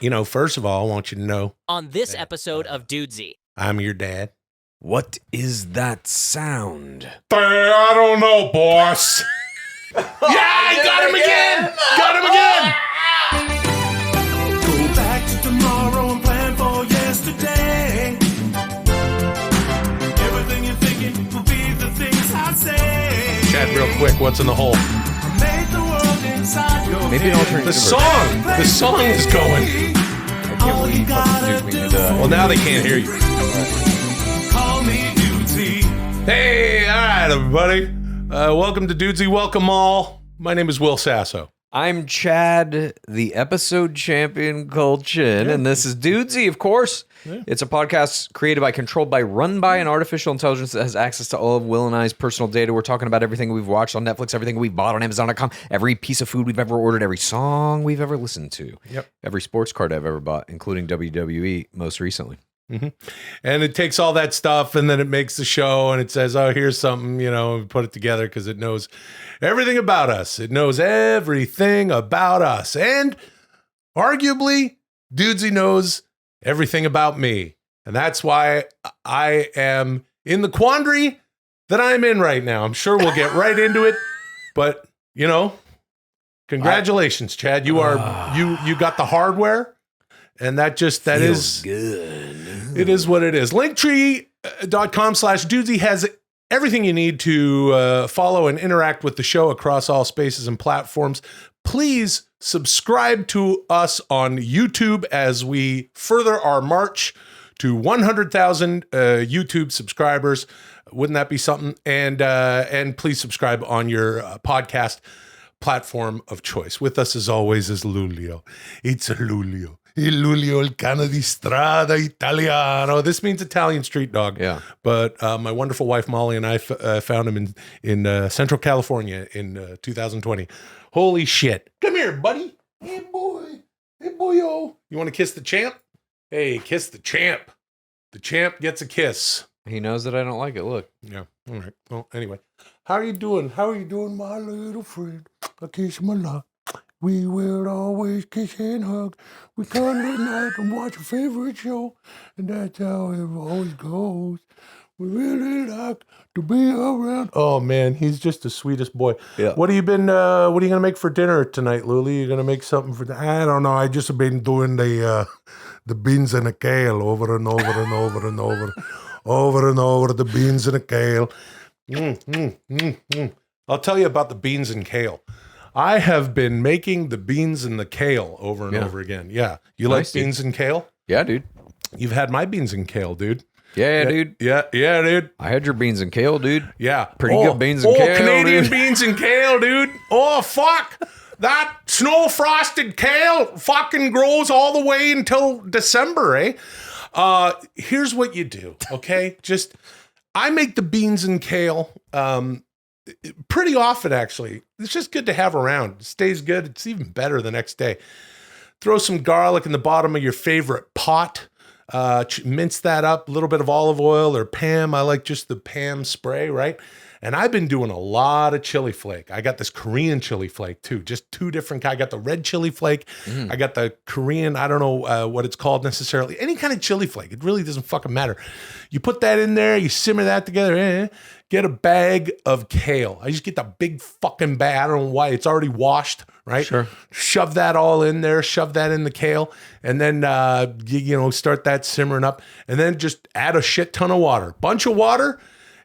First of all, I want you to know On this episode of Dudesy. I'm your dad. What is that sound? I don't know, boss. Yeah, I got him again. Go back to tomorrow and plan for yesterday. Everything you're thinking will be the things I say. Chad, real quick, what's in the hole? Make the world inside your Maybe an alternate The universe. song is going. I can't believe you fucking duped me into that. Well, now they can't hear you. Call me Dudesy. Hey, all right, everybody. Welcome to Dudesy. Welcome all. My name is Will Sasso. I'm Chad, the episode champion Kultgen, and this is Dudesy, of course. Yeah. It's a podcast created by, controlled by, run by an artificial intelligence that has access to all of Will and I's personal data. We're talking about everything we've watched on Netflix, everything we've bought on Amazon.com, every piece of food we've ever ordered, every song we've ever listened to, every sports card I've ever bought, including WWE most recently. Mm-hmm. And it takes all that stuff and then it makes the show and it says, oh, here's something, we put it together because it knows everything about us. It knows everything about us. And arguably, Dudesy knows everything about me. And that's why I am in the quandary that I'm in right now. I'm sure we'll get right into it. But, congratulations, Chad. You are you got the hardware. And that is good. It is what it is. Linktree.com/Dudesy has everything you need to follow and interact with the show across all spaces and platforms. Please subscribe to us on YouTube as we further our march to 100,000 YouTube subscribers. Wouldn't that be something? And please subscribe on your podcast platform of choice. With us as always is Lulio. It's a Lulio. Il Lulio, il cane di strada italiano. This means Italian street dog. Yeah. But my wonderful wife, Molly, and I found him in Central California in 2020. Holy shit. Come here, buddy. Hey, boy. Hey, boyo. You want to kiss the champ? Hey, kiss the champ. The champ gets a kiss. He knows that I don't like it. Look. Yeah. All right. Well, anyway. How are you doing? How are you doing, my little friend? I kiss him a lot. We will always kiss and hug. We cuddle at night and watch a favorite show. And that's how it always goes. We really like to be around. Oh, man, he's just the sweetest boy. Yeah. What are you going to make for dinner tonight, Luli? You going to make something for I don't know. I just been doing the beans and the kale over and over and over and over. Over and over, the beans and the kale. I'll tell you about the beans and kale. I have been making the beans and the kale over and over again. Yeah. You Nice, like beans and kale? Yeah, dude. You've had my beans and kale, dude. Yeah, dude. Yeah, dude. I had your beans and kale, dude. Yeah. Pretty good beans and kale, Canadian dude. beans and kale, dude. Oh, fuck. That snow-frosted kale fucking grows all the way until December, eh? Here's what you do, okay? I make the beans and kale pretty often, actually. It's just good to have around. It stays good. It's even better the next day. Throw some garlic in the bottom of your favorite pot. Mince that up, a little bit of olive oil or Pam. I like just the Pam spray, right? And I've been doing a lot of chili flake. I got this Korean chili flake too, just two different kinds. I got the red chili flake. I got the Korean, I don't know what it's called necessarily. Any kind of chili flake. It really doesn't fucking matter. You put that in there, you simmer that together, get a bag of kale. I just get the big fucking bag. I don't know why. It's already washed, right? Sure. Shove that all in there, shove that in the kale, and then, start that simmering up, and then just add a shit ton of water. Bunch of water.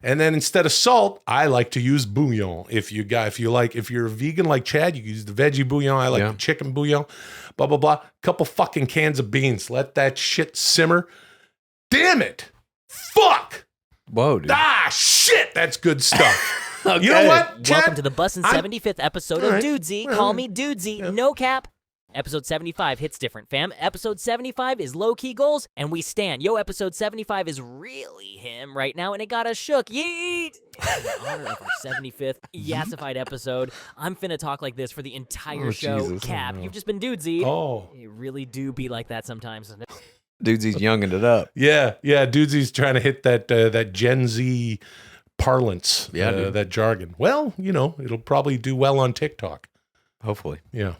And then instead of salt, I like to use bouillon. If you're a vegan like Chad, you can use the veggie bouillon. I like the chicken bouillon, blah, blah, blah. Couple fucking cans of beans. Let that shit simmer. Damn it. Fuck. Whoa, dude. Shit. That's good stuff. Okay. You know what, Chad? Welcome to the bussin' 75th episode of Dudesy. Call me Dudesy. No cap. Episode 75 hits different, fam. Episode 75 is low-key goals, and we stand. Yo, episode 75 is really him right now, and it got us shook. Yeet! In honor of our 75th yassified episode, I'm finna talk like this for the entire show. Jesus. Cap, you've just been Dudesy. Oh. You really do be like that sometimes. Dudesy's younging it up. Yeah. Dudesy's trying to hit that Gen Z parlance, dude. that jargon. Well, it'll probably do well on TikTok. Hopefully. Yeah.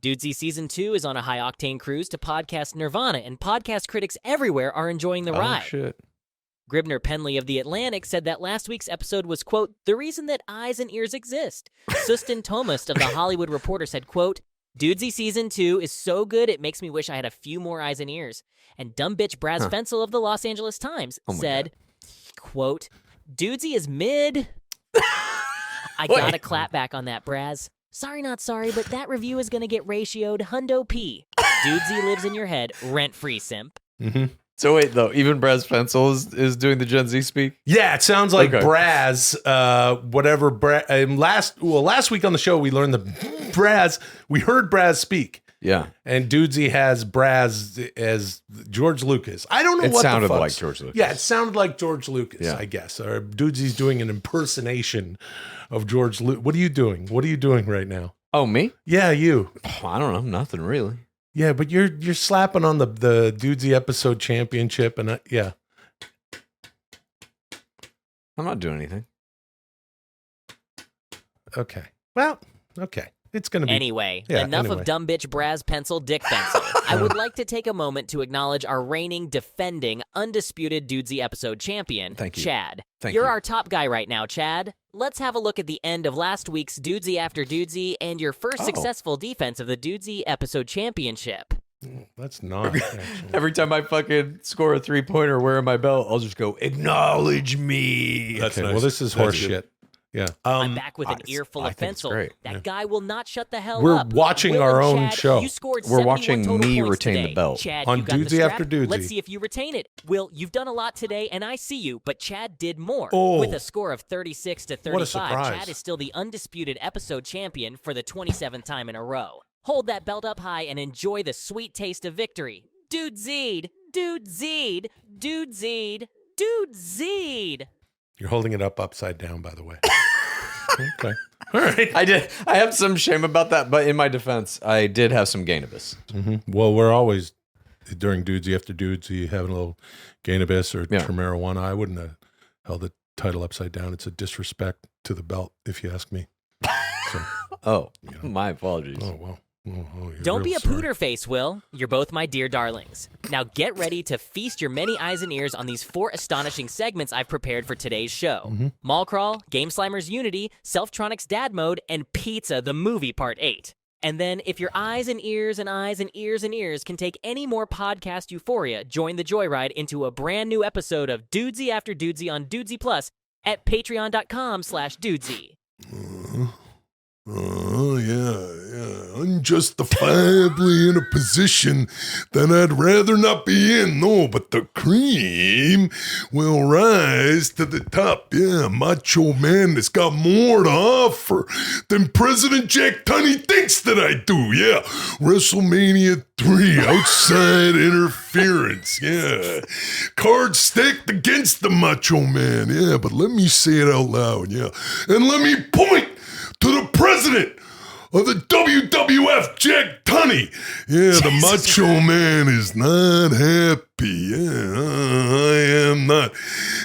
Dudesy Season 2 is on a high-octane cruise to podcast Nirvana, and podcast critics everywhere are enjoying the ride. Oh, shit. Gribner Penley of The Atlantic said that last week's episode was, quote, the reason that eyes and ears exist. Sustin Thomas of The Hollywood Reporter said, quote, Dudesy Season 2 is so good it makes me wish I had a few more eyes and ears. And dumb bitch Braz Fensel of The Los Angeles Times said, quote, Dudesy is mid. I gotta clap back on that, Braz. Sorry, not sorry, but that review is gonna get ratioed hundo P. Dudesy lives in your head, rent-free simp. Mm-hmm. So wait, though, even Braz Fensel is doing the Gen Z speak? Yeah, it sounds like Braz, whatever. Last week on the show, we learned we heard Braz speak. Yeah. And Dudesy has Braz as George Lucas. I don't know what sounded the fuck. like George Lucas. Yeah, it sounded like George Lucas, I guess. Or Dudesy's doing an impersonation of George Lucas. What are you doing? What are you doing right now? Oh, me? Yeah, you. Oh, I don't know. Nothing really. Yeah, but you're slapping on the Dudesy episode championship, and yeah. I'm not doing anything. Okay. Well, okay. It's going to be... Anyway, enough of dumb bitch Braz Pencil Dick Pencil. I would like to take a moment to acknowledge our reigning, defending, undisputed Dudesy episode champion, Thank you. Chad. Thank You're you. our top guy right now, Chad. Let's have a look at the end of last week's Dudesy After Dudesy and your first successful defense of the Dudesy episode championship. That's not, actually. Every time I fucking score a 3-pointer wearing my belt, I'll just go, acknowledge me. That's nice. Well, this is horse shit. Yeah. I'm back with an earful of think it's pencil. great. That guy will not shut the hell We're up. watching Will our and own Chad, show. You scored We're 71 watching total me points retain today. the belt. Chad, On you got the Dudesy strap. After Dudesy. Let's see if you retain it. Will, you've done a lot today, and I see you, but Chad did more. Oh. With a score of 36 to 35, surprise. Chad is still the undisputed episode champion for the 27th time in a row. Hold that belt up high and enjoy the sweet taste of victory. Dudesied, Dudesied, Dudesied, Dudesied. You're holding it upside down, by the way. Okay. All right. I have some shame about that, but in my defense, I did have some Gainabus. Mm-hmm. Well, we're always, during Dudesy After Dudesy, having a little Gainabus or marijuana. I wouldn't have held the title upside down. It's a disrespect to the belt, if you ask me. So, My apologies. oh, well. Don't be a pooter face, Will. You're both my dear darlings. Now get ready to feast your many eyes and ears on these 4 astonishing segments I've prepared for today's show. Mall Crawl, Game Slimers Unity, Selftronix Dad Mode, and Pizza the Movie Part 8. And then, if your eyes and ears and eyes and ears and ears can take any more podcast euphoria, join the joyride into a brand new episode of Dudesy After Dudesy on Dudesy Plus at patreon.com/Dudesy. Oh, yeah. Unjustifiably in a position that I'd rather not be in. No, but the cream will rise to the top. Yeah, Macho Man has got more to offer than President Jack Tunney thinks that I do. Yeah, WrestleMania 3, outside interference. Yeah, cards stacked against the Macho Man. Yeah, but let me say it out loud. Yeah, and let me point to the president of the WWF, Jack Tunney. Yeah, the Macho Man is not happy. Yeah, I am not.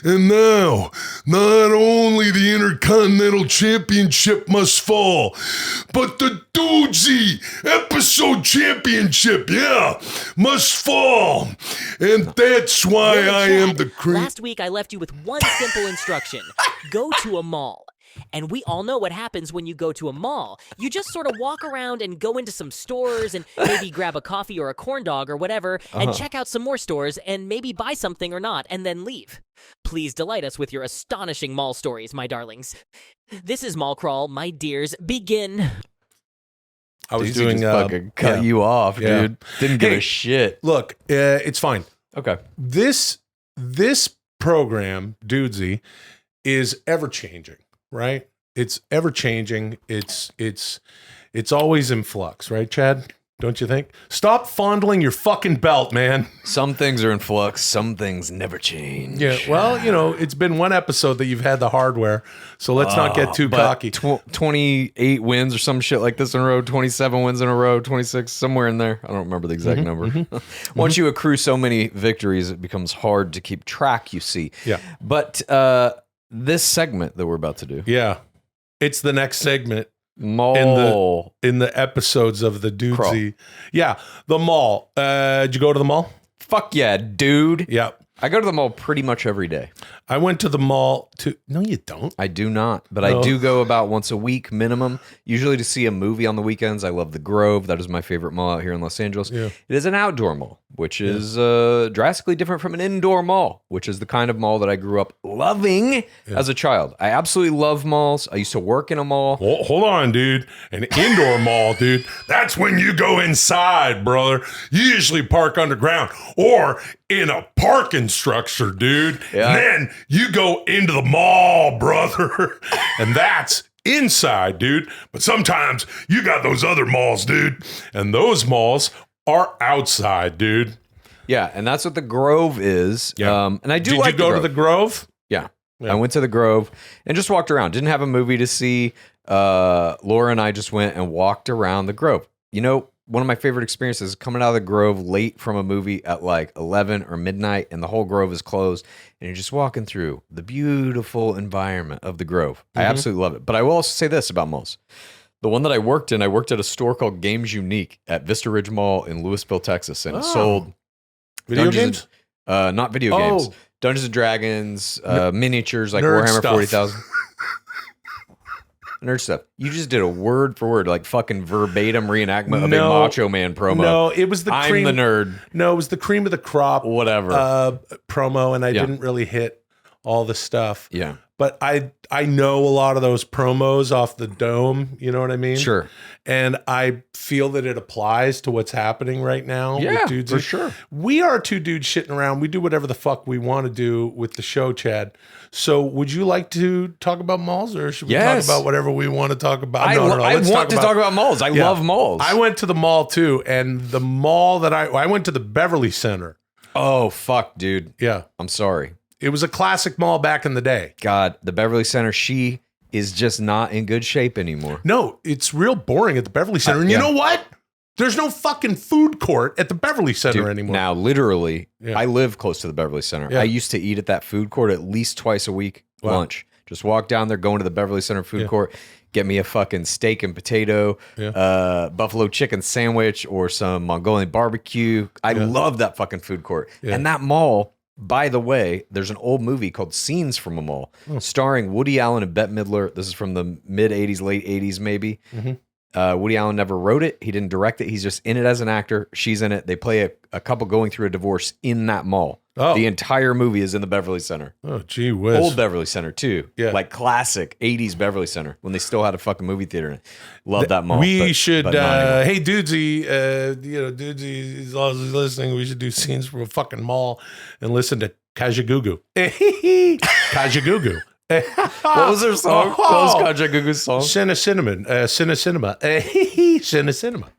And now, not only the Intercontinental Championship must fall, but the Dudesy Episode Championship, must fall. And that's why I am the cream. Last week, I left you with one simple instruction. Go to a mall. And we all know what happens when you go to a mall. You just sort of walk around and go into some stores and maybe grab a coffee or a corn dog or whatever and check out some more stores and maybe buy something or not and then leave. Please delight us with your astonishing mall stories, my darlings. This is Mall Crawl, my dears. Begin. I was Dudesy doing... just fucking cut you off, dude. Didn't give a shit. Look, it's fine. Okay. This program, Dudesy, is ever-changing. Right? It's ever changing. It's always in flux, right, Chad? Don't you think? Stop fondling your fucking belt, man. Some things are in flux, some things never change. Yeah, well, it's been one episode that you've had the hardware, so let's not get too cocky. 28 wins or some shit like this in a row, 27 wins in a row, 26, somewhere in there. I don't remember the exact number. Once you accrue so many victories, it becomes hard to keep track, you see. Yeah. But this segment that we're about to do. Yeah. It's the next segment Mall. in the episodes of the Dudesy. Yeah, the mall. Did you go to the mall? Fuck yeah, dude. Yeah. I go to the mall pretty much every day. I went to the mall to... No, you don't. I do not, but I do go about once a week minimum, usually to see a movie on the weekends. I love the Grove. That is my favorite mall out here in Los Angeles. Yeah. It is an outdoor mall, which is drastically different from an indoor mall, which is the kind of mall that I grew up loving as a child. I absolutely love malls. I used to work in a mall. Well, hold on, dude. An indoor mall, dude. That's when you go inside, brother. You usually park underground or in a parking structure, dude. Yeah. And then you go into the mall, brother. And that's inside, dude. But sometimes you got those other malls, dude. And those malls are outside, dude. Yeah, and that's what the Grove is. Yeah. And I do Did like you go the to the Grove? Yeah. I went to the Grove and just walked around. Didn't have a movie to see. Laura and I just went and walked around the Grove. You know, one of my favorite experiences is coming out of the Grove late from a movie at like 11 or midnight, and the whole Grove is closed, and you're just walking through the beautiful environment of the Grove. I absolutely love it. But I will also say this about malls. The one that I worked at a store called Games Unique at Vista Ridge Mall in Louisville, Texas, and it sold Video games? Not video games. Dungeons and Dragons, miniatures like Nerd Warhammer stuff. 40,000. Nerd stuff. You just did a word for word, like fucking verbatim reenactment of a Macho Man promo. No, it was the cream. I'm the nerd. No, it was the cream of the crop. Whatever. Promo, and I didn't really hit all the stuff. Yeah. But I know a lot of those promos off the dome. You know what I mean? Sure. And I feel that it applies to what's happening right now. Yeah, with dudes. for sure. We are two dudes shitting around. We do whatever the fuck we want to do with the show, Chad. So would you like to talk about malls, or should we talk about whatever we want to talk about? I want to talk about malls. I love malls. I went to the mall too, and the mall that I went to the Beverly Center. Oh, fuck, dude. Yeah. I'm sorry. It was a classic mall back in the day. God, the Beverly Center, she is just not in good shape anymore. No, it's real boring at the Beverly Center. And you know what? There's no fucking food court at the Beverly Center anymore. Now, literally, I live close to the Beverly Center. Yeah. I used to eat at that food court at least twice a week, lunch. Just walk down there, go into the Beverly Center food court, get me a fucking steak and potato, buffalo chicken sandwich, or some Mongolian barbecue. I love that fucking food court. Yeah. And that mall, by the way, there's an old movie called Scenes from a Mall, starring Woody Allen and Bette Midler. This is from the mid-'80s, late 80s, maybe. Woody Allen never wrote it. He didn't direct it. He's just in it as an actor. She's in it. They play a couple going through a divorce in that mall. Oh. The entire movie is in the Beverly Center. Oh, gee whiz. Old Beverly Center, too. Yeah. Like classic 80s Beverly Center when they still had a fucking movie theater in it. Love that mall. We should, but not anymore. hey, Dudesy, Dudesy is always listening. We should do scenes from a fucking mall and listen to Kajagoogoo. Kajagoogoo. What was their song? What was Kajagoogoo's song? Cinema. Cinema.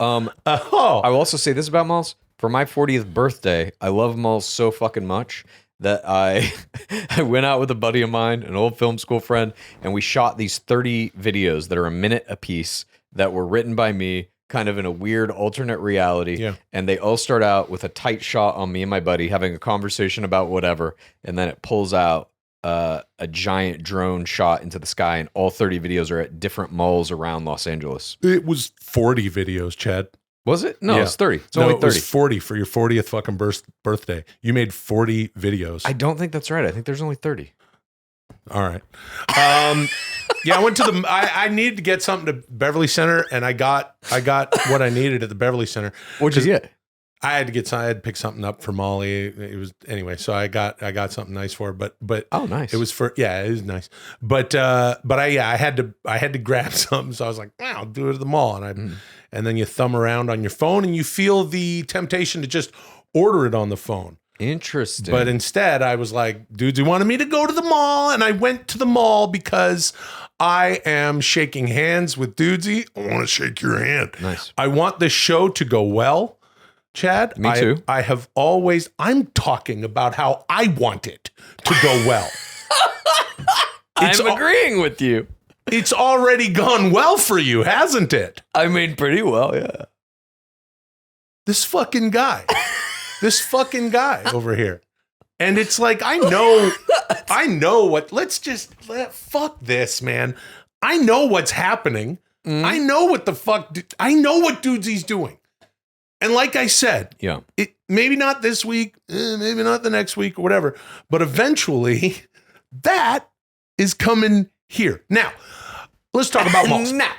I will also say this about malls. For my 40th birthday, I love malls so fucking much that I went out with a buddy of mine, an old film school friend, and we shot these 30 videos that are a minute apiece that were written by me, kind of in a weird alternate reality. Yeah. And they all start out with a tight shot on me and my buddy having a conversation about whatever, and then it pulls out a giant drone shot into the sky, and all 30 videos are at different malls around Los Angeles. It was 40 videos, Chad. Was it? No, Yeah. it's 30. It's only 30. It was 40 for your 40th fucking birthday. You made 40 videos. I don't think that's right. I think there's only 30. All right. Yeah, I went to the. I needed to get something to Beverly Center, and I got what I needed at the Beverly Center. What'd you get? I had to pick something up for Molly. It was anyway, so I got something nice for her. But Oh, nice. It was it was nice. But I had to grab something, so I was like, I'll do it at the mall, and then you thumb around on your phone, and you feel the temptation to just order it on the phone. Interesting. But instead, I was like, dudes, you wanted me to go to the mall, and I went to the mall because I am shaking hands with Dudesy. I want to shake your hand. Nice. I want this show to go well, Chad. Me too. I'm talking about how I want it to go well. I'm agreeing with you. It's already gone well for you, hasn't it? I mean, pretty well, yeah. This fucking guy over here. And it's like, I know what, fuck this, man. I know what's happening. I know what the fuck. I know what Dudesy's doing. And like I said, it maybe not this week, maybe not the next week or whatever, but eventually that is coming here. Now, let's talk about malls. Now,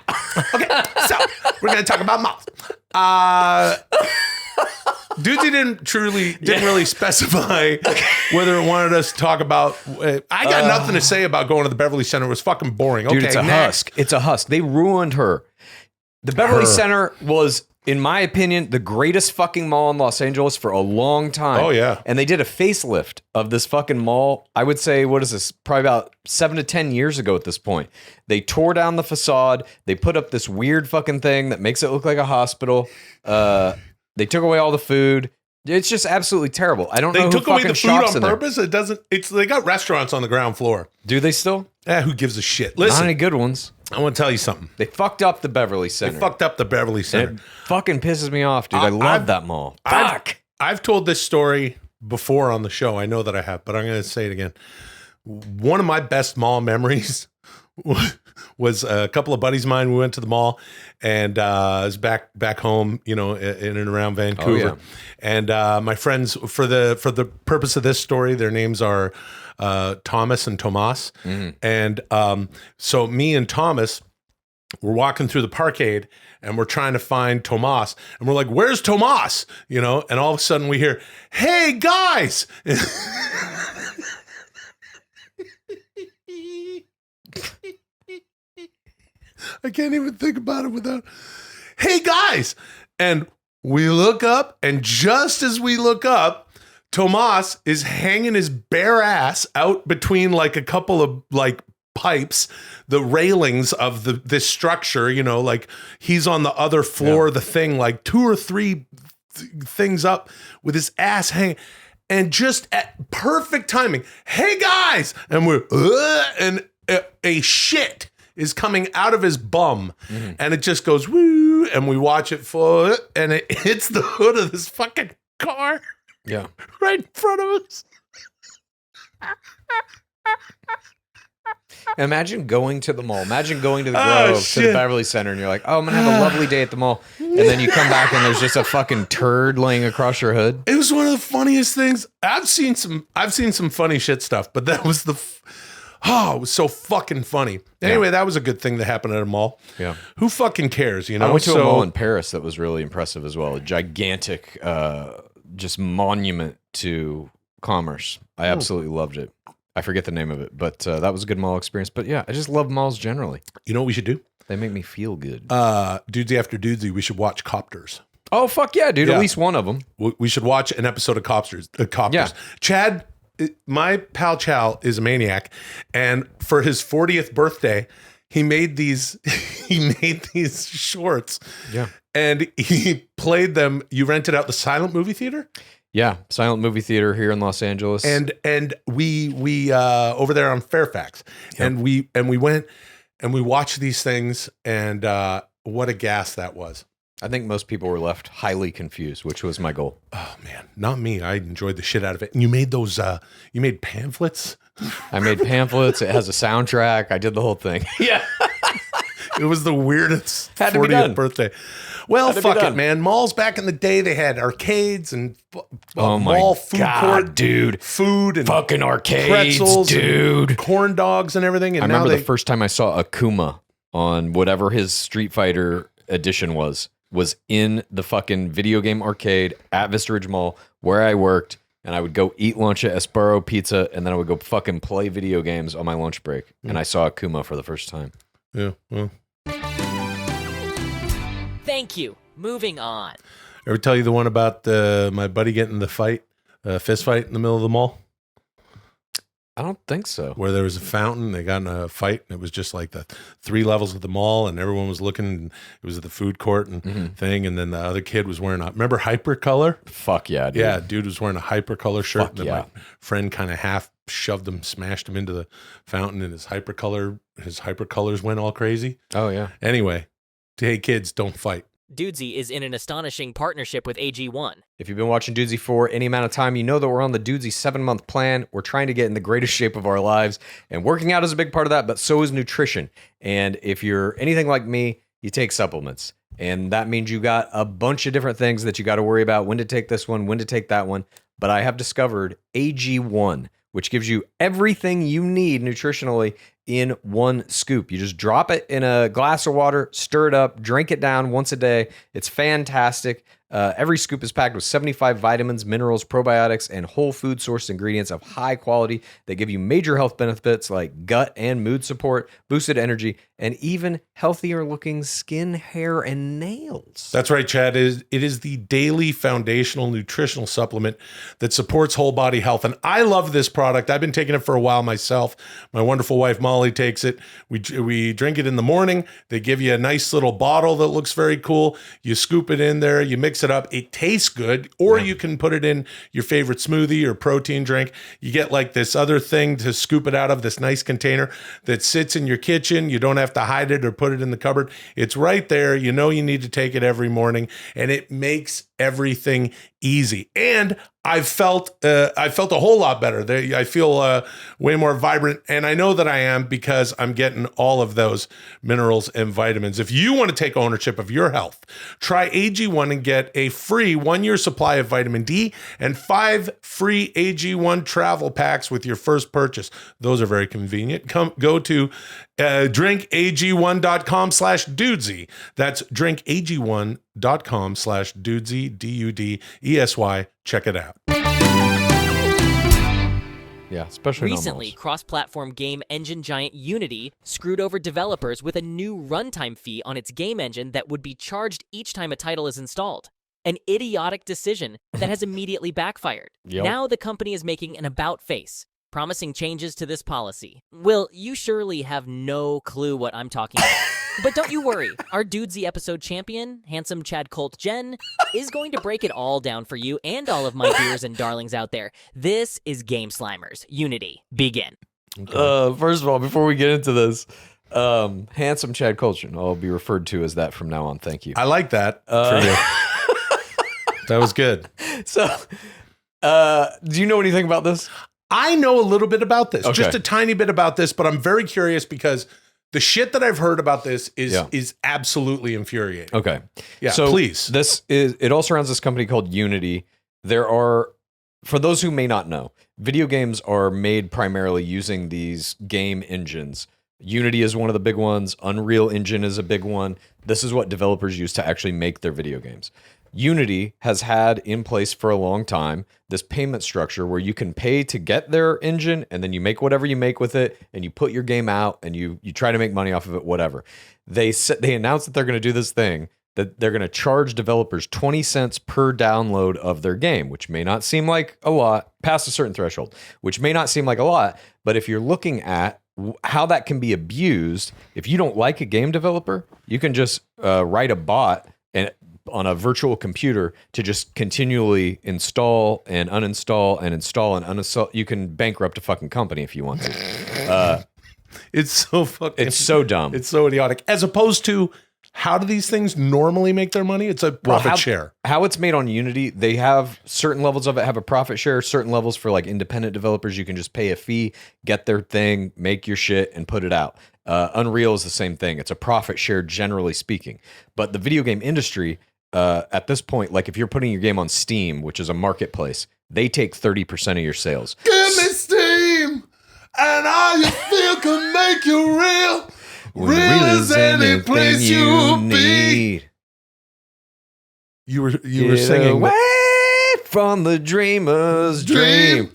okay, so we're going to talk about malls. Dudesy didn't really specify whether it wanted us to talk about. I got nothing to say about going to the Beverly Center. It was fucking boring. Dude, okay, it's a husk. It's a husk. They ruined her. The Beverly Center was, in my opinion, the greatest fucking mall in Los Angeles for a long time. Oh, yeah. And they did a facelift of this fucking mall, I would say, what is this? Probably about 7 to 10 years ago at this point. They tore down the facade. They put up this weird fucking thing that makes it look like a hospital. They took away all the food. It's just absolutely terrible. I don't know who They took away fucking the food shops on in there. purpose. It doesn't. They got restaurants on the ground floor. Do they still? Who gives a shit? Not Listen, any good ones. I want to tell you something. They fucked up the Beverly Center. They fucked up the Beverly Center. It fucking pisses me off, dude. I love that mall. Fuck. I've told this story before on the show. I know that I have, but I'm going to say it again. One of my best mall memories was a couple of buddies of mine. We went to the mall, and it was back home, in and around Vancouver. Oh, yeah. And my friends, for the purpose of this story, their names are Thomas and Tomas. And so me and Thomas, we're walking through the parkade, and we're trying to find Tomas, and we're like, "Where's Tomas?" And all of a sudden we hear, "Hey guys!" I can't even think about it without, "Hey guys!" And we look up, and just as we look up, Tomas is hanging his bare ass out between like a couple of like pipes, the railings of this structure, like he's on the other floor of the thing, like 2 or 3 things up with his ass hanging. And just at perfect timing, "Hey guys!" And we're, and a shit is coming out of his bum, and it just goes woo, and we watch it flow, and it hits the hood of this fucking car, right in front of us. Imagine going to the mall. Imagine going to the Grove, to the Beverly Center, and you're like, "Oh, I'm gonna have a lovely day at the mall," and then you come back and there's just a fucking turd laying across your hood. It was one of the funniest things. I've seen some funny shit stuff, but that was it was so fucking funny. Anyway, that was a good thing that happened at a mall. Yeah. Who fucking cares, I went to a mall in Paris that was really impressive as well. A gigantic, just monument to commerce. I absolutely loved it. I forget the name of it, but that was a good mall experience. But yeah, I just love malls generally. You know what we should do? They make me feel good. Dudesy after Dudesy, we should watch Copters. Oh, fuck yeah, dude. Yeah. At least one of them. We should watch an episode of Copters. Yeah. Chad, my pal Chal is a maniac. And for his 40th birthday, he made these shorts. Yeah. And he played them. You rented out the silent movie theater? Yeah, silent movie theater here in Los Angeles, and we over there on Fairfax, and we went and we watched these things, and what a gas that was. I think most people were left highly confused, which was my goal. Oh man, not me. I enjoyed the shit out of it. And you made those. You made pamphlets. I made pamphlets. It has a soundtrack. I did the whole thing. Yeah, it was the weirdest 40th birthday. Well, fuck it, man. Malls back in the day, they had arcades and mall food court, dude. Food and fucking arcades, pretzels, dude. And corn dogs and everything. And I remember the first time I saw Akuma on whatever his Street Fighter edition was in the fucking video game arcade at Vista Ridge Mall where I worked, and I would go eat lunch at Espero Pizza, and then I would go fucking play video games on my lunch break. And I saw Akuma for the first time. Yeah, well. Thank you. Moving on. Ever tell you the one about my buddy getting the fist fight in the middle of the mall? I don't think so. Where there was a fountain, they got in a fight, and it was just like the 3 levels of the mall, and everyone was looking, and it was at the food court and thing, and then the other kid was wearing remember Hypercolor? Fuck yeah, dude. Yeah, dude was wearing a Hypercolor shirt. Fuck yeah. My friend kind of half shoved him, smashed him into the fountain, and his Hypercolors went all crazy. Oh, yeah. Anyway, hey kids, don't fight. Dudesy is in an astonishing partnership with AG1. If you've been watching Dudesy for any amount of time, you know that we're on the Dudesy 7-month plan. We're trying to get in the greatest shape of our lives, and working out is a big part of that, but so is nutrition. And if you're anything like me, you take supplements. And that means you got a bunch of different things that you got to worry about, when to take this one, when to take that one. But I have discovered AG1, which gives you everything you need nutritionally in one scoop. You just drop it in a glass of water, stir it up, drink it down once a day. It's fantastic. Every scoop is packed with 75 vitamins, minerals, probiotics, and whole food sourced ingredients of high quality that give you major health benefits like gut and mood support, boosted energy, and even healthier looking skin, hair, and nails. That's right, Chad. It is the daily foundational nutritional supplement that supports whole body health. And I love this product. I've been taking it for a while myself. My wonderful wife, Molly, takes it. We drink it in the morning. They give you a nice little bottle that looks very cool. You scoop it in there. You mix it up. It tastes good. Or you can put it in your favorite smoothie or protein drink. You get like this other thing to scoop it out of, this nice container that sits in your kitchen. You don't have to hide it or put it in the cupboard. It's right there. You know you need to take it every morning, and it makes everything easy. And I felt a whole lot better. I feel way more vibrant, and I know that I am because I'm getting all of those minerals and vitamins. If you want to take ownership of your health, try AG1 and get a free 1-year supply of vitamin D and 5 free AG1 travel packs with your first purchase. Those are very convenient. Go to drinkag1.com/dudesy. That's drinkag1.com/dudesy, DUDESY. Check it out. Yeah, especially Recently, cross-platform game engine giant Unity screwed over developers with a new runtime fee on its game engine that would be charged each time a title is installed. An idiotic decision that has immediately backfired. Yep. Now the company is making an about-face, promising changes to this policy. Will, you surely have no clue what I'm talking about. But don't you worry, our Dudesy episode champion, handsome Chad Kultgen, is going to break it all down for you and all of my dears and darlings out there. This is Game Slimers. Unity. Begin. First of all, before we get into this, handsome Chad Kultgen, I'll be referred to as that from now on. Thank you. I like that for you. That was good. So, do you know anything about this? I know a little bit about this, Okay. just a tiny bit about this, but I'm very curious because the shit that I've heard about this is absolutely infuriating. Okay. Yeah, So please. It all surrounds this company called Unity. There are, for those who may not know, video games are made primarily using these game engines. Unity is one of the big ones. Unreal Engine is a big one. This is what developers use to actually make their video games. Unity has had in place for a long time this payment structure where you can pay to get their engine, and then you make whatever you make with it, and you put your game out, and you try to make money off of it, whatever. They announced that they're going to do this thing that they're going to charge developers 20 cents per download of their game, which may not seem like a lot, past a certain threshold, which may not seem like a lot, but if you're looking at how that can be abused, if you don't like a game developer, you can just write a bot and on a virtual computer to just continually install and uninstall and install and uninstall. You can bankrupt a fucking company if you want to. It's so fucking... It's so dumb. It's so idiotic. As opposed to, how do these things normally make their money? It's a profit share. How it's made on Unity, they have certain levels of it have a profit share, certain levels for like independent developers, you can just pay a fee, get their thing, make your shit, and put it out. Unreal is the same thing. It's a profit share, generally speaking. But the video game industry, at this point, like if you're putting your game on Steam, which is a marketplace, they take 30% of your sales. Give me steam, and all you feel can make you real. Real as any place you be. You were Get singing... away from the dreamer's dream.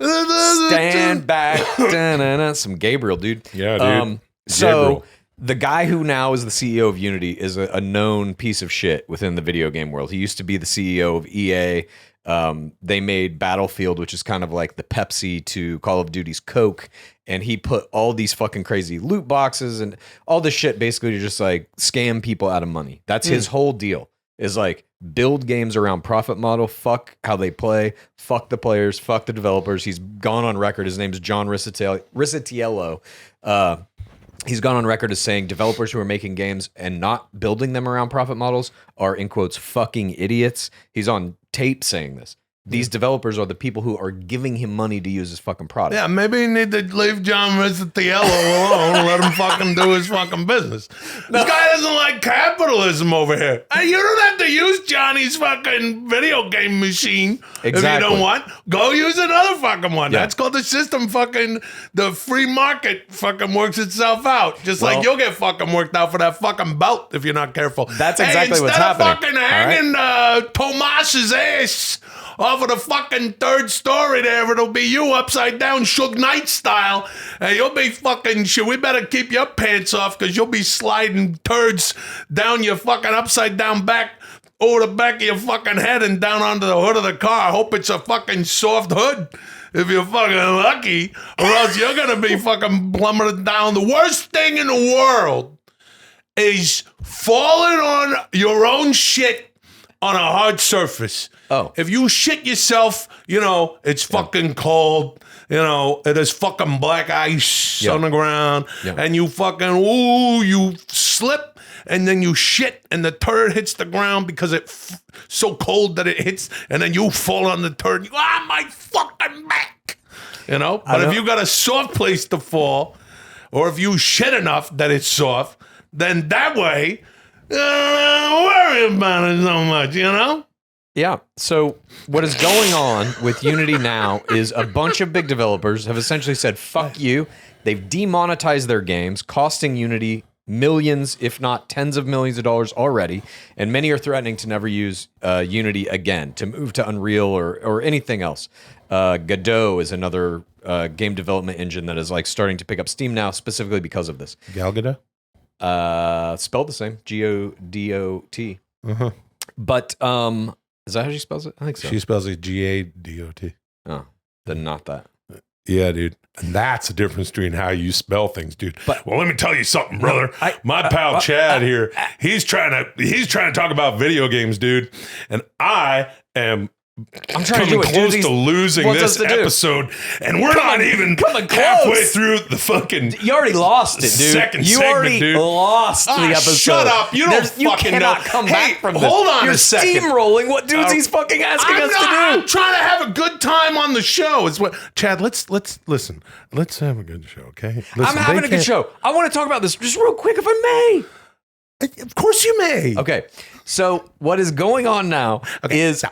Stand back. Da-na-na. Some Gabriel, dude. Yeah, dude. So Gabriel. the guy who now is the CEO of Unity is a known piece of shit within the video game world. He used to be the CEO of EA. They made Battlefield, which is kind of like the Pepsi to Call of Duty's Coke. And he put all these fucking crazy loot boxes and all this shit basically to just like scam people out of money. That's his whole deal, is like build games around profit model, fuck how they play, fuck the players, fuck the developers. He's gone on record. His name's John Riccitiello. He's gone on record as saying developers who are making games and not building them around profit models are, in quotes, fucking idiots. He's on tape saying this. These developers are the people who are giving him money to use his fucking product. Yeah, maybe you need to leave John Rizzatiello alone and let him fucking do his fucking business. This guy doesn't like capitalism over here. Hey, you don't have to use Johnny's fucking video game machine if you don't want. Go use another fucking one. Yeah. That's called the system fucking, the free market fucking works itself out. Just like you'll get fucking worked out for that fucking belt if you're not careful. That's exactly what's happening. Instead of fucking hanging Tomas's ass off of the fucking third story there, it'll be you upside down, Suge Knight style. And you'll be fucking shit. We better keep your pants off because you'll be sliding turds down your fucking upside down back, over the back of your fucking head and down onto the hood of the car. I hope it's a fucking soft hood if you're fucking lucky, or else you're gonna be fucking plummeted down. The worst thing in the world is falling on your own shit on a hard surface. Oh. If you shit yourself, it's fucking cold, it is fucking black ice on the ground, and you fucking, you slip, and then you shit, and the turd hits the ground because it's so cold that it hits, and then you fall on the turd, my fucking back, But if you got a soft place to fall, or if you shit enough that it's soft, then that way, don't worry about it so much, Yeah. So what is going on with Unity now is a bunch of big developers have essentially said, fuck you. They've demonetized their games, costing Unity millions, if not tens of millions of dollars already. And many are threatening to never use Unity again, to move to Unreal or anything else. Godot is another game development engine that is like starting to pick up steam now, specifically because of this. Gal Gadot? Spelled the same, G-O-D-O-T. Uh-huh. But is that how she spells it? I think so. She spells it G-A-D-O-T. Oh, then not that. Yeah, dude. And that's the difference between how you spell things, dude. But, well, let me tell you something, brother. My pal Chad here, he's trying to talk about video games, dude. And I am I'm trying coming to do it, close dude. to losing this episode, and we're not even halfway through the fucking. You already lost it, dude. Second you segment, already dude. Lost the episode. Shut up! You don't you fucking cannot know. come back from this. Hold on You're a second. steamrolling what Dudesy's fucking asking us to do. I'm trying to have a good time on the show. It's what Chad. Let's listen. Let's have a good show, okay? Listen, I'm having a good show. I want to talk about this just real quick, if I may. Of course, you may. Okay. So what is going on now is.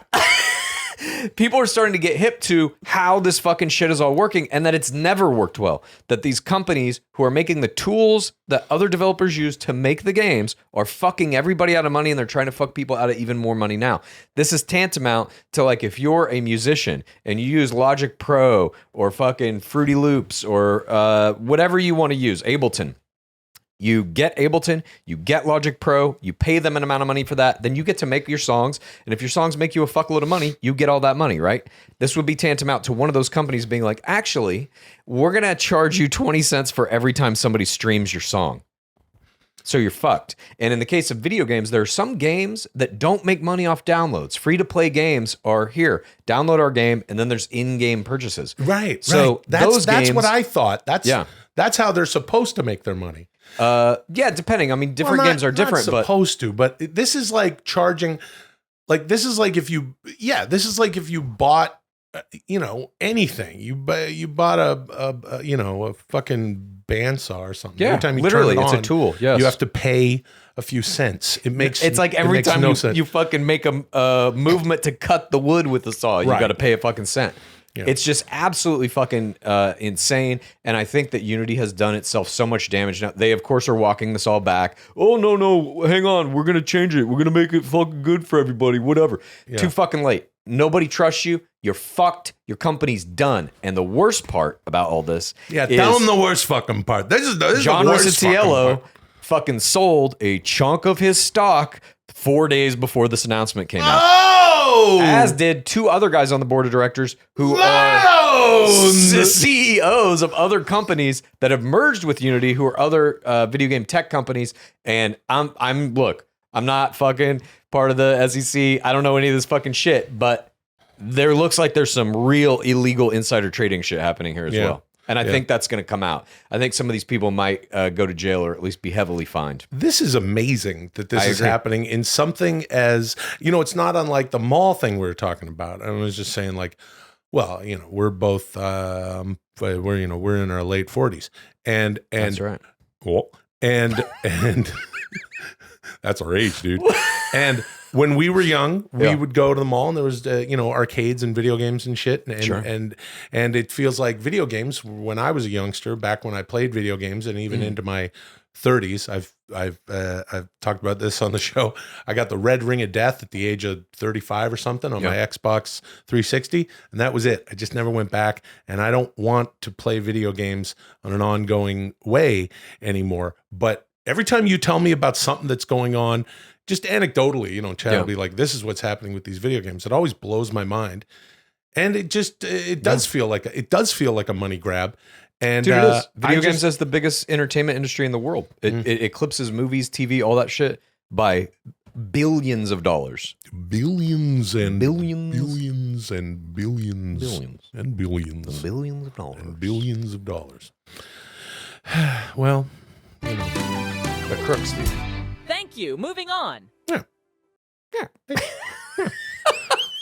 People are starting to get hip to how this fucking shit is all working and that it's never worked well. That these companies who are making the tools that other developers use to make the games are fucking everybody out of money, and they're trying to fuck people out of even more money now. This is tantamount to like if you're a musician and you use Logic Pro or fucking Fruity Loops or whatever you want to use, Ableton. You get Ableton, you get Logic Pro, you pay them an amount of money for that, then you get to make your songs, and if your songs make you a fuckload of money, you get all that money, right? This would be tantamount to one of those companies being like, actually, we're going to charge you 20 cents for every time somebody streams your song. So you're fucked. And in the case of video games, there are some games that don't make money off downloads. Free-to-play games are here. Download our game, and then there's in-game purchases. Right, so That's games, what I thought. That's how they're supposed to make their money. Yeah, depending. I mean, different games are different. Not supposed to, but this is like charging. Like this is like if you bought, anything. You bought a fucking bandsaw or something. Yeah, every time you literally, turn it it's on, a tool. Yes, you have to pay a few cents. It's like every time you fucking make a movement to cut the wood with the saw, you got to pay a fucking cent. Yeah. It's just absolutely fucking insane, and I think that Unity has done itself so much damage. Now, they, of course, are walking this all back. Oh, no, hang on. We're going to change it. We're going to make it fucking good for everybody, whatever. Yeah. Too fucking late. Nobody trusts you. You're fucked. Your company's done. And the worst part about all this is... tell them the worst fucking part. This is John the worst Rizzatiello fucking sold a chunk of his stock 4 days before this announcement came out. As did two other guys on the board of directors who are CEOs of other companies that have merged with Unity, who are other video game tech companies. And I'm not fucking part of the SEC. I don't know any of this fucking shit, but there looks like there's some real illegal insider trading shit happening here as well. And I think that's going to come out. I think some of these people might go to jail or at least be heavily fined. This is amazing that this is happening in something as, it's not unlike the mall thing we were talking about. I was just saying like, well, we're both, we're in our late 40s and That's right. Well, and that's our age, dude. And when we were young, we would go to the mall and there was, arcades and video games and shit. And it feels like video games when I was a youngster, back when I played video games and even into my 30s, I've talked about this on the show. I got the red ring of death at the age of 35 or something on my Xbox 360. And that was it. I just never went back. And I don't want to play video games on an ongoing way anymore. But every time you tell me about something that's going on, just anecdotally, Chad will be like, this is what's happening with these video games. It always blows my mind. And it does feel like a money grab. And dude, it is. Video games is the biggest entertainment industry in the world. It eclipses movies, TV, all that shit by billions of dollars. Billions and billions. Billions and billions. Billions. And billions. And billions of dollars. And billions of dollars. Well, The crooks, dude. Thank you. Moving on. Yeah.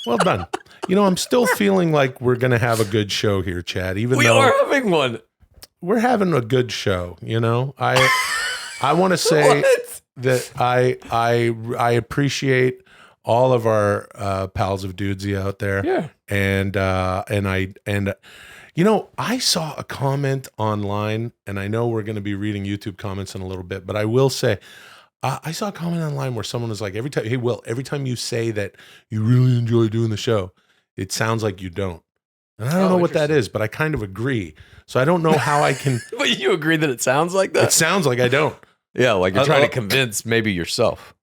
Well done. I'm still feeling like we're going to have a good show here, Chad, even We though are having one. we're having a good show. I want to say that I appreciate all of our pals of Dudesy out there. Yeah. And I saw a comment online, and I know we're going to be reading YouTube comments in a little bit, but I will say, I saw a comment online where someone was like, every time you say that you really enjoy doing the show, it sounds like you don't. And I don't know what that is, but I kind of agree. So I don't know how I can. But you agree that it sounds like that? It sounds like I don't. Yeah, like you're trying to convince maybe yourself.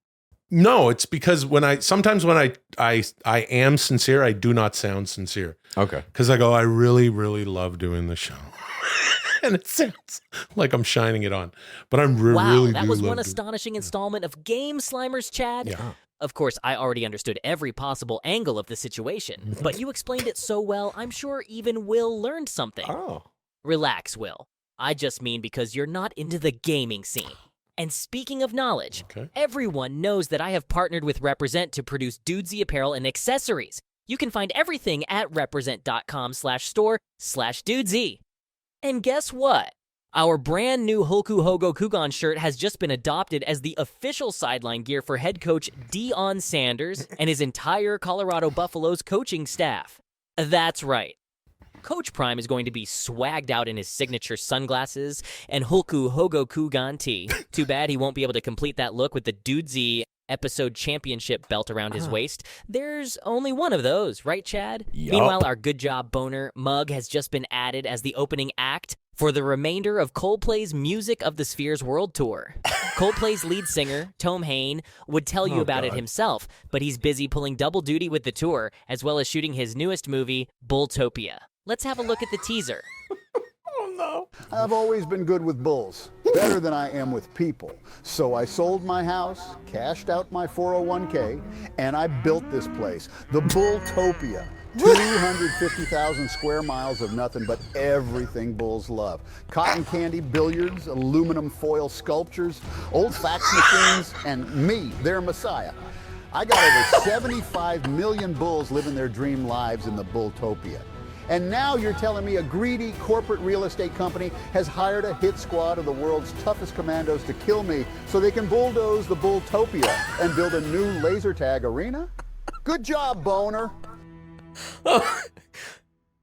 No, it's because sometimes when I am sincere, I do not sound sincere. Okay. Because I go, I really, really love doing the show. And it sounds like I'm shining it on. But I'm really that was one love astonishing installment of Game Slimers, Chad. Yeah. Of course, I already understood every possible angle of the situation, but you explained it so well, I'm sure even Will learned something. Oh. Relax, Will. I just mean because you're not into the gaming scene. And speaking of knowledge, everyone knows that I have partnered with Represent to produce Dudesy apparel and accessories. You can find everything at represent.com/store/Dudesy. And guess what? Our brand new Hulku Hogo Kugan shirt has just been adopted as the official sideline gear for head coach Deion Sanders and his entire Colorado Buffaloes coaching staff. That's right. Coach Prime is going to be swagged out in his signature sunglasses and Hulku Hogo Kugan tee. Too bad he won't be able to complete that look with the Dudesy episode championship belt around his waist. There's only one of those, right, Chad? Yup. Meanwhile, our Good Job Boner mug has just been added as the opening act for the remainder of Coldplay's Music of the Spheres World Tour. Coldplay's lead singer, Toam Hain, would tell you about it himself, but he's busy pulling double duty with the tour, as well as shooting his newest movie, Bulltopia. Let's have a look at the teaser. Oh, no. I've always been good with bulls, better than I am with people. So I sold my house, cashed out my 401k, and I built this place, the Bulltopia. 250,000 square miles of nothing but everything bulls love. Cotton candy billiards, aluminum foil sculptures, old fax machines, and me, their messiah. I got over 75 million bulls living their dream lives in the Bulltopia. And now you're telling me a greedy corporate real estate company has hired a hit squad of the world's toughest commandos to kill me so they can bulldoze the Bulltopia and build a new laser tag arena? Good job, Boner.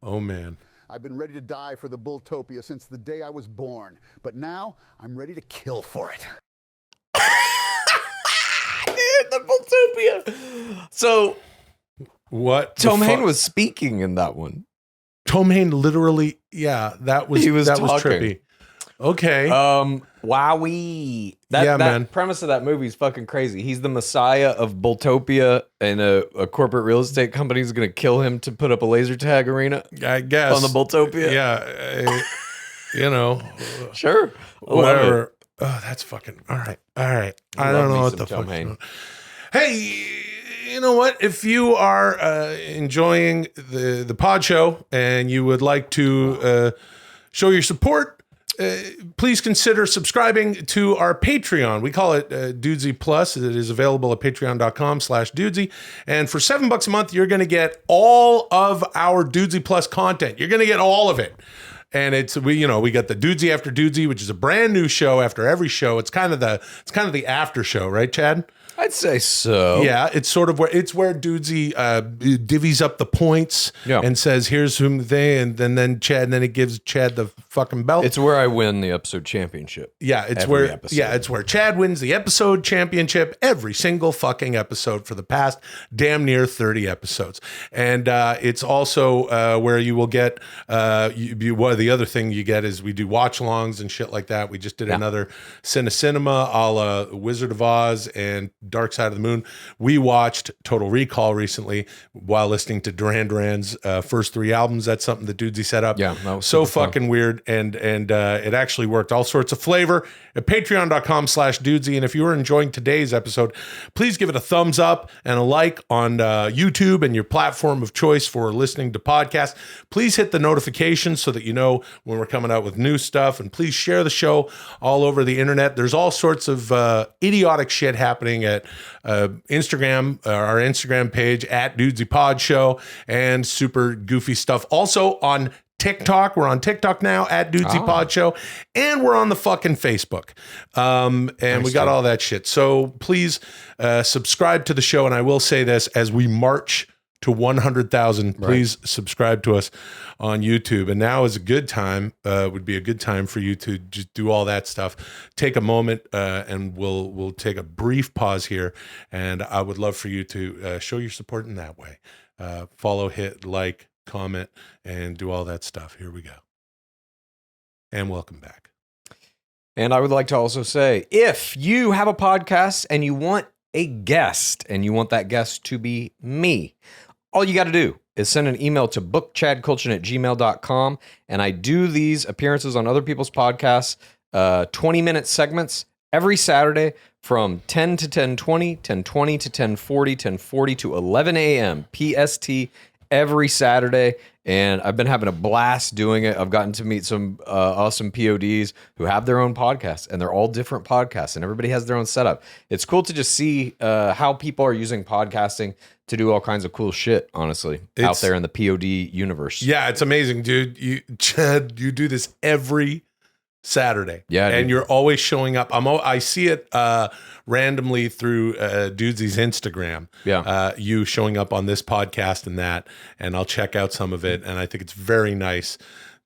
Oh, man. I've been ready to die for the Bulltopia since the day I was born, but now I'm ready to kill for it. Dude, the Bulltopia. So, What? Toam Hain was speaking in that one. Toam Hain literally, that was talking. trippy. Okay. Wowee. That man. premise of that movie is fucking crazy. He's the messiah of Bulltopia, and a corporate real estate company is going to kill him to put up a laser tag arena I guess. on the Bulltopia. Yeah. Sure. I love it. Whatever. Oh, that's fucking, all right. I don't know what the fuck. Hey, you know what? If you are enjoying the pod show and you would like to show your support. Please consider subscribing to our Patreon. We call it Dudesy Plus. It is available at patreon.com/Dudesy. And for $7 a month, you're going to get all of our Dudesy Plus content. You're going to get all of it. And we got the Dudesy After Dudesy, which is a brand new show after every show. It's kind of the after show, right, Chad? I'd say so. Yeah, it's sort of where Dudesy divvies up the points and says, "Here's whom they," and then it gives Chad the fucking belt. It's where I win the episode championship. Yeah, it's where Chad wins the episode championship every single fucking episode for the past damn near 30 episodes. And it's also where you will get the other thing you get is we do watch-alongs and shit like that. We just did another Cinema a la Wizard of Oz and Dark Side of the Moon. We watched Total Recall recently while listening to Duran Duran's first 3 albums. That's something that Dudesy set up. Yeah, that was so fucking weird, and it actually worked. All sorts of flavor at patreon.com/Dudesy. And if you are enjoying today's episode, please give it a thumbs up and a like on YouTube and your platform of choice for listening to podcasts. Please hit the notifications so that you know when we're coming out with new stuff, and please share the show all over the internet. There's all sorts of idiotic shit happening at Instagram, our Instagram page at Dudesy Pod Show, and super goofy stuff. Also on TikTok. We're on TikTok now at Dudesy Pod Show, and we're on the fucking Facebook. And we got all that shit. So please subscribe to the show. And I will say this as we march to 100,000, please subscribe to us on YouTube. And now is a good time, would be a good time for you to just do all that stuff. Take a moment and we'll take a brief pause here. And I would love for you to show your support in that way. Follow, hit, like, comment, and do all that stuff. Here we go. And welcome back. And I would like to also say, if you have a podcast and you want a guest and you want that guest to be me, all you got to do is send an email to bookchadkultgen@gmail.com. And I do these appearances on other people's podcasts, 20-minute segments every Saturday from 10 to 10:20, 10:20 to 10:40, 10:40 to 11 a.m. PST every Saturday. And I've been having a blast doing it. I've gotten to meet some awesome PODs who have their own podcasts, and they're all different podcasts, and everybody has their own setup. It's cool to just see how people are using podcasting to do all kinds of cool shit, honestly, out there in the POD universe. Yeah, it's amazing, dude. Chad, you do this every Saturday. Yeah, and dude. you're always showing up. I see it randomly through Dudesy's Instagram. Yeah. You showing up on this podcast and that, and I'll check out some of it. And I think it's very nice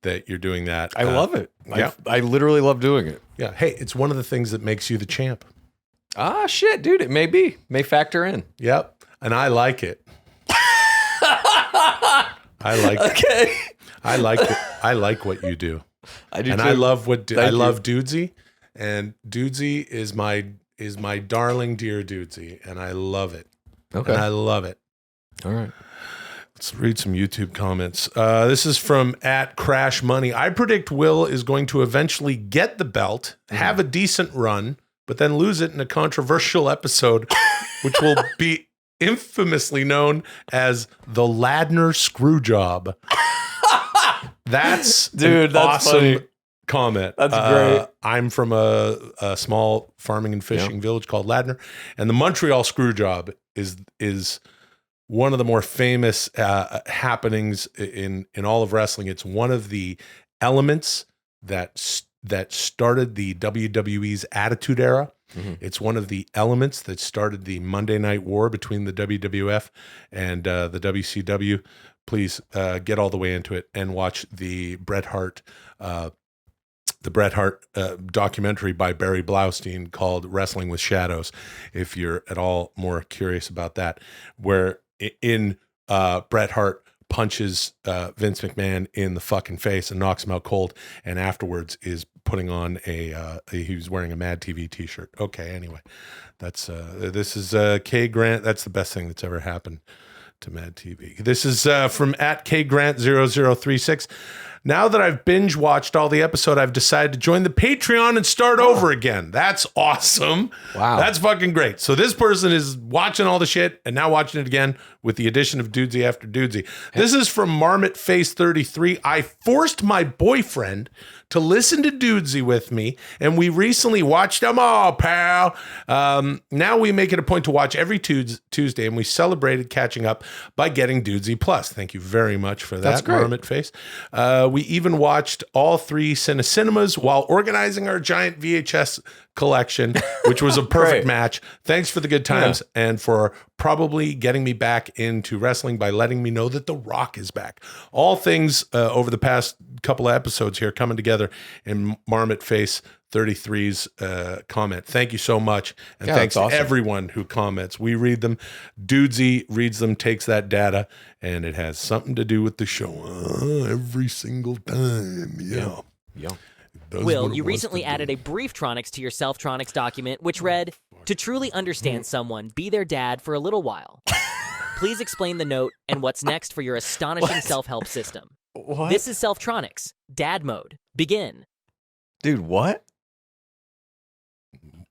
that you're doing that. I love it. Yeah. I literally love doing it. Yeah. Hey, it's one of the things that makes you the champ. Ah, shit, dude. It may factor in. Yep. And I like it. I like Okay. I like what you do. I do and too. I love I you. love Dudesy, and Dudesy is my darling dear Dudesy, and I love it. Okay. And I love it. All right. Let's read some YouTube comments. This is from @CrashMoney. I predict Will is going to eventually get the belt, have a decent run, but then lose it in a controversial episode, which will be infamously known as the Ladner Screwjob. That's Dude, that's awesome funny. comment. That's great. I'm from a small farming and fishing village called Ladner, and the Montreal Screwjob is one of the more famous happenings in all of wrestling. It's one of the elements that started the WWE's Attitude Era. Mm-hmm. It's one of the elements that started the Monday Night War between the WWF and the WCW. Please get all the way into it and watch the Bret Hart documentary by Barry Blaustein called Wrestling with Shadows, if you're at all more curious about that, where in Bret Hart punches Vince McMahon in the fucking face and knocks him out cold, and afterwards is putting on he was wearing a Mad TV t-shirt. Okay, anyway, that's this is K Grant. That's the best thing that's ever happened to Mad TV. This is from @KGrant0036. Now that I've binge watched all the episode, I've decided to join the Patreon and start over again. That's awesome. Wow. That's fucking great. So this person is watching all the shit and now watching it again with the addition of Dudesy after Dudesy. This is from Marmot Face 33. I forced my boyfriend to listen to Dudesy with me, and we recently watched them all, pal. Now we make it a point to watch every Tuesday, and we celebrated catching up by getting Dudesy Plus. Thank you very much for that, That's great. Marmot Face. We even watched all 3 cinemas while organizing our giant VHS collection, which was a perfect match. Thanks for the good times and for probably getting me back into wrestling by letting me know that The Rock is back. All things over the past couple of episodes here coming together in Marmot Face 33's comment. Thank you so much. And thanks to everyone who comments. We read them. Dudesy reads them, takes that data, and it has something to do with the show every single time. Yeah. Will, you recently added a brief Tronics to your Selftronix document, which read, "To truly understand someone, be their dad for a little while. Please explain the note and what's next for your astonishing self-help system. What? This is Selftronix. Dad mode. Begin." Dude, what?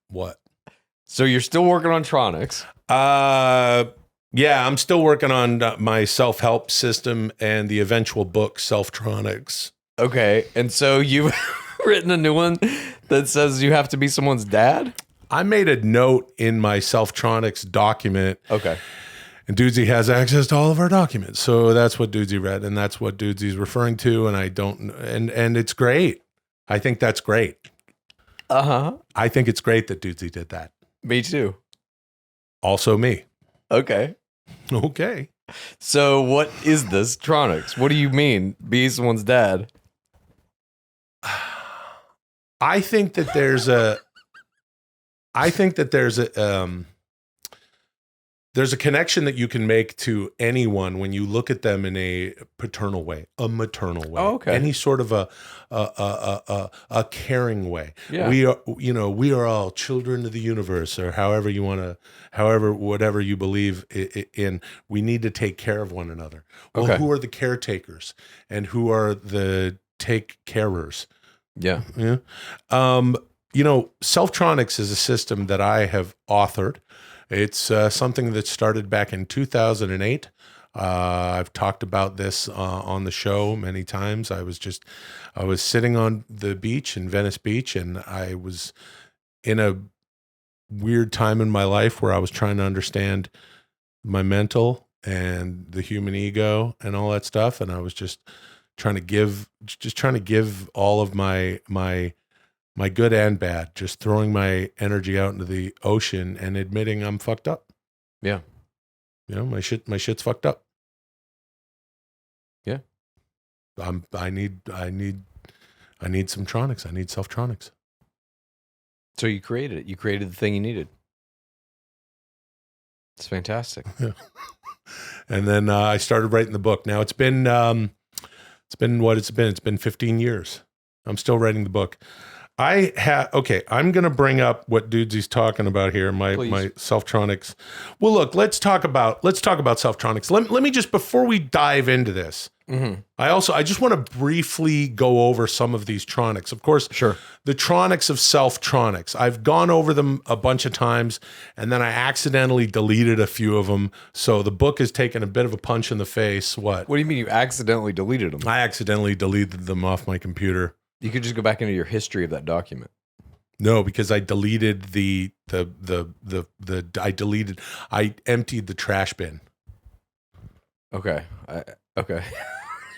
What? So you're still working on Tronics? Yeah, I'm still working on my self-help system and the eventual book, Selftronix. Okay, and so you've written a new one that says you have to be someone's dad? I made a note in my Selftronix document. Okay. And Dudesy has access to all of our documents. So that's what Dudesy read, and that's what Dudesy's referring to, and I don't, and it's great. I think that's great. Uh-huh. I think it's great that Dudesy did that. Me too. Also me. Okay. Okay. So what is this Tronics? What do you mean, be someone's dad? I think that there's a connection that you can make to anyone when you look at them in a paternal way, a maternal way, any sort of a caring way. Yeah. We are all children of the universe, or whatever you believe in. We need to take care of one another. Well, who are the caretakers and who are the take carers? Yeah. Yeah. Selftronix is a system that I have authored. It's something that started back in 2008. I've talked about this on the show many times. I was sitting on the beach in Venice Beach, and I was in a weird time in my life where I was trying to understand my mental and the human ego and all that stuff. And I was just trying to give all of my good and bad, just throwing my energy out into the ocean and admitting I'm fucked up. Yeah. My shit's fucked up. Yeah. I need some Tronics. I need Selftronix. So you created it. You created the thing you needed. It's fantastic. Yeah. And then I started writing the book. Now it's been what it's been. It's been 15 years. I'm still writing the book. I'm going to bring up what Dudesy's talking about here, my Selftronix. Well, look, let's talk about Selftronix. Let me just, before we dive into this, I just want to briefly go over some of these Tronics. Of course, sure. The Tronics of Selftronix. I've gone over them a bunch of times, and then I accidentally deleted a few of them. So the book has taken a bit of a punch in the face. What do you mean you accidentally deleted them? I accidentally deleted them off my computer. You could just go back into your history of that document. No, because I deleted I emptied the trash bin. Okay. Okay.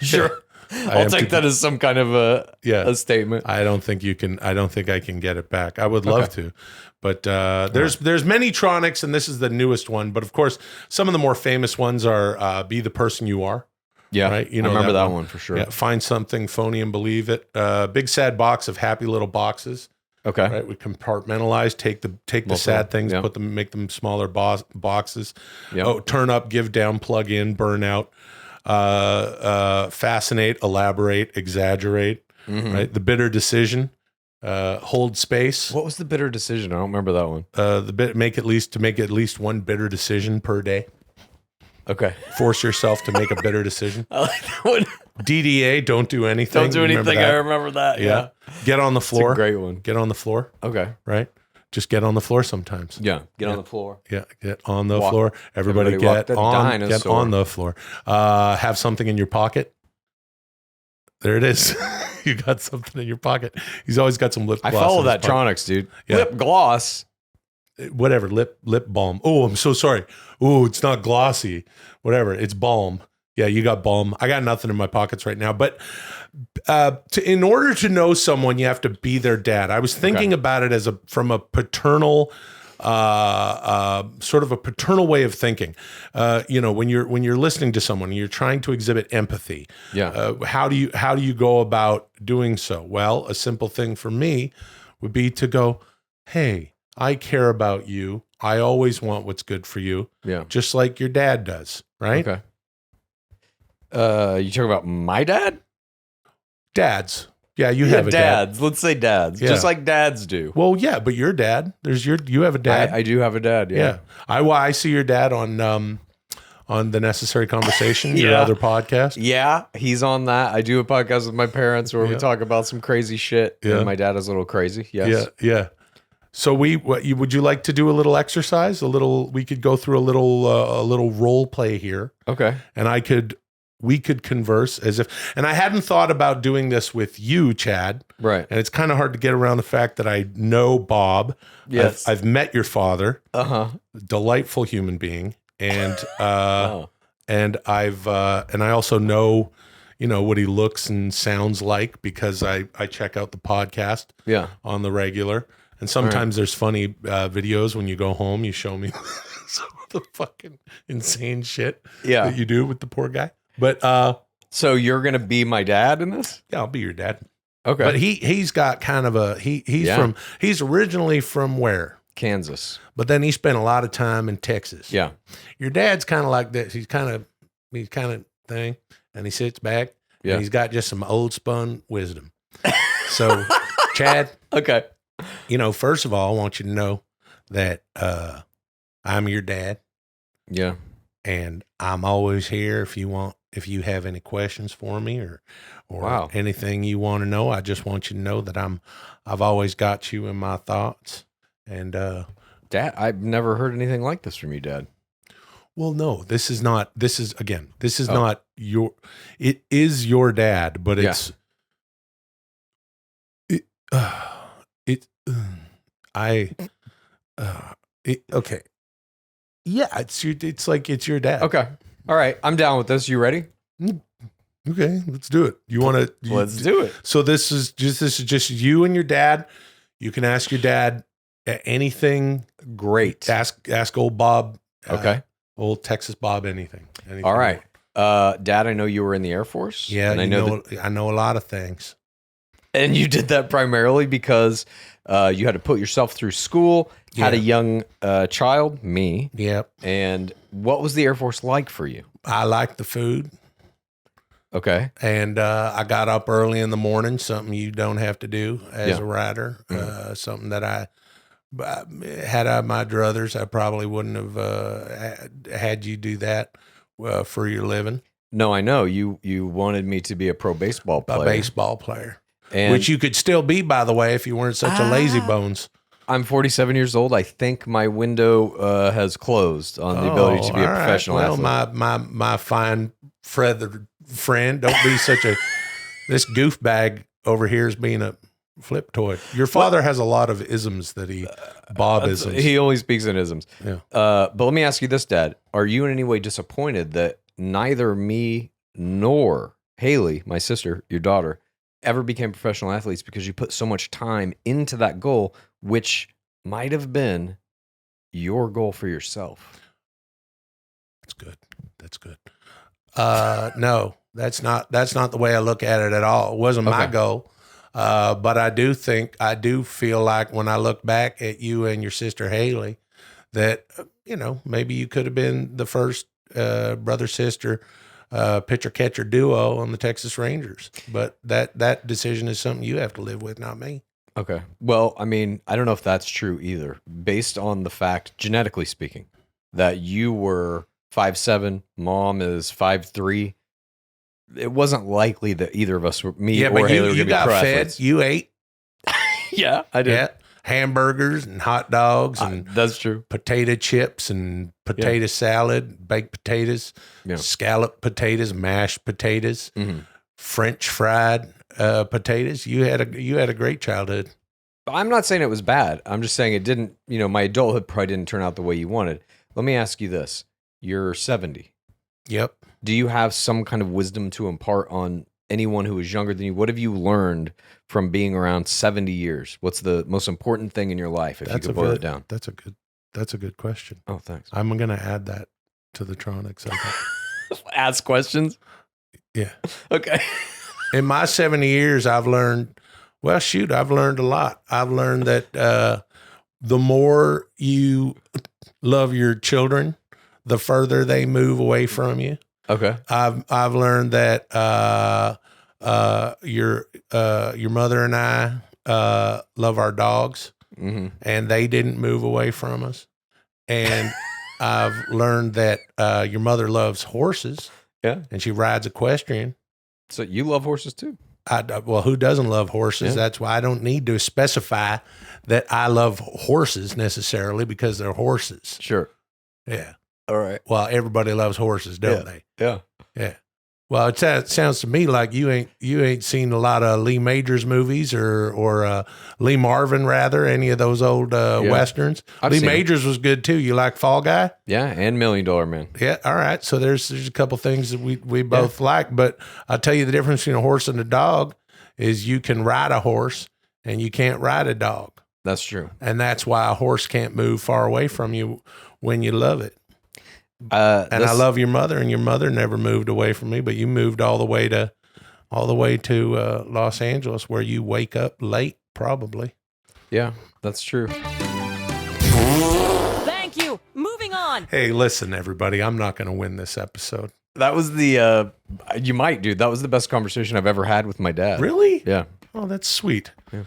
Sure. I'll take that as some kind of a statement. I don't think I can get it back. I would love to. But there's many Tronics, and this is the newest one. But of course, some of the more famous ones are Be the Person You Are. Yeah, right. I remember that one for sure. Yeah, Find Something Phony and Believe It. Big sad box of happy little boxes. Okay. Right. We compartmentalize, take the sad things, make them smaller boxes. Yep. Oh, turn up, give down, plug in, burn out, fascinate, elaborate, exaggerate. Right. The Bitter Decision. Hold space. What was the Bitter Decision? I don't remember that one. Make at least one bitter decision per day. Okay. Force yourself to make a bitter decision. I like that one. DDA, don't do anything. Don't do Remember anything. I that? remember that. Yeah. Get on the floor. It's a great one. Get on the floor. Okay. Right? Just get on the floor sometimes. Yeah. Get on the floor. Yeah, get on the Walk. floor. Everybody walk get the on dinosaur. the floor. Have something in your pocket. There it is. You got something in your pocket. He's always got some lip gloss. I follow in his that pocket. Tronics, dude. Yeah. Lip gloss. Whatever, lip balm. Oh, I'm so sorry. Oh, it's not glossy. Whatever, it's balm. Yeah, you got balm. I got nothing in my pockets right now. But in order to know someone, you have to be their dad. I was thinking about it from a paternal, sort of a paternal way of thinking. When you're listening to someone, you're trying to exhibit empathy. Yeah. How do you go about doing so? Well, a simple thing for me would be to go, hey, I care about you. I always want what's good for you. Yeah. Just like your dad does, right? Okay. You talking about my dad? Dads. Yeah, you have a dad. dads. Let's say dads. Yeah. Just like dads do. Well, yeah, but your dad. You have a dad. I do have a dad. Yeah. I see your dad on the Necessary Conversation, your Yeah. other podcast. Yeah, he's on that. I do a podcast with my parents where we talk about some crazy shit. Yeah. And my dad is a little crazy. Yes. Yeah. So would you like to do a little exercise? We could go through a little role play here, Okay. and we could converse as if, and I hadn't thought about doing this with you, Chad. Right. And it's kind of hard to get around the fact that I know Bob. Yes. I've met your father, Uh-huh. delightful human being. And, Oh. and I also know, what he looks and sounds like because I check out the podcast Yeah. on the regular. And sometimes there's funny videos when you go home, you show me some of the fucking insane shit Yeah. that you do with the poor guy. But So you're gonna be my dad in this? yeah, I'll be your dad. Okay. But he's got kind of he's originally from where? Kansas. But then he spent a lot of time in Texas. Yeah. Your dad's kind of like this. He's kind of thing, and he sits back. Yeah. And he's got just some old spun wisdom. So, Chad, Okay. first of all, I want you to know that I'm your dad, Yeah. and I'm always here if you have any questions for me or Wow. anything you want to know. I just want you to know that I've always got you in my thoughts. And Dad, I've never heard anything like this from you, Dad. well, no, this is not your, it is your dad, but Yeah. okay. Yeah, it's like it's your dad. Okay. All right. I'm down with this. You ready? Okay, let's do it. You want to? Let's do it. So this is just you and your dad. You can ask your dad anything. Great. Ask old Bob. Okay. Old Texas Bob. Anything. All right. Dad, I know you were in the Air Force. Yeah, and I know a lot of things. And you did that primarily because you had to put yourself through school, had a Yeah. young child, me. Yep. And what was the Air Force like for you? I like the food, Okay. and I got up early in the morning. Something you don't have to do as Yeah. a rider. Something that had I my druthers, I probably wouldn't have had you do that for your living. No, I know. You wanted me to be a pro baseball player. A baseball player. And Which you could still be, by the way, if you weren't such a lazy bones. I'm 47 years old. I think my window has closed on the ability to be a all right. professional Well, athlete. my fine feathered friend, don't be such a this goof bag over here is being a flip toy. Your father has a lot of isms that Bob isms. He only speaks in isms. Yeah. But let me ask you this, Dad. Are you in any way disappointed that neither me nor Haley, my sister, your daughter, ever became professional athletes because you put so much time into that goal, which might have been your goal for yourself? That's good. That's good. No, that's not the way I look at it at all. It wasn't my Okay. goal. But I do feel like when I look back at you and your sister Haley, that, maybe you could have been the first brother-sister pitcher-catcher duo on the Texas Rangers. But that decision is something you have to live with, not me. Okay. Well, I mean, I don't know if that's true either, based on the fact, genetically speaking, that you were 5'7", mom is 5'3". it wasn't likely that either of us, me Yeah, or but Haley, were you going to be got pro fed. athletes. You ate. Yeah, I did. Yeah. Hamburgers and hot dogs and That's true. potato chips and potato salad, baked potatoes, Yeah. scalloped potatoes, mashed potatoes, Mm-hmm. French fried potatoes. You had a great childhood. I'm not saying it was bad. I'm just saying it didn't, my adulthood probably didn't turn out the way you wanted. Let me ask you this. You're 70. Yep. Do you have some kind of wisdom to impart on anyone who is younger than you? What have you learned from being around 70 years? What's the most important thing in your life if you could boil it down? That's a good question. Oh, thanks. I'm gonna add that to the Tronics. I think. Ask questions? Yeah. Okay. In my 70 years, I've learned, I've learned a lot. I've learned that the more you love your children, the further they move away from you. Okay. I've learned that your mother and I love our dogs, Mm-hmm. and they didn't move away from us. And I've learned that your mother loves horses. Yeah. And she rides equestrian. So you love horses too? Well, who doesn't love horses? Yeah. That's why I don't need to specify that I love horses necessarily, because they're horses. Sure. Yeah. All right. Well, everybody loves horses, don't they? Yeah. Yeah. Well, it sounds to me like you ain't seen a lot of Lee Majors movies or Lee Marvin, rather, any of those old westerns. I've Lee seen Majors was good too. You like Fall Guy? Yeah, and $1 Million Man. Yeah. All right. So there's a couple things that we both like, but I'll tell you the difference between a horse and a dog is you can ride a horse and you can't ride a dog. That's true. And that's why a horse can't move far away from you when you love it. I love your mother, and your mother never moved away from me, but you moved all the way to Los Angeles, where you wake up late, probably. Yeah, that's true. Thank you. Moving on. Hey, listen, everybody, I'm not going to win this episode. That was the you might, dude. That was the best conversation I've ever had with my dad. Really? Yeah. Oh, that's sweet. Yeah.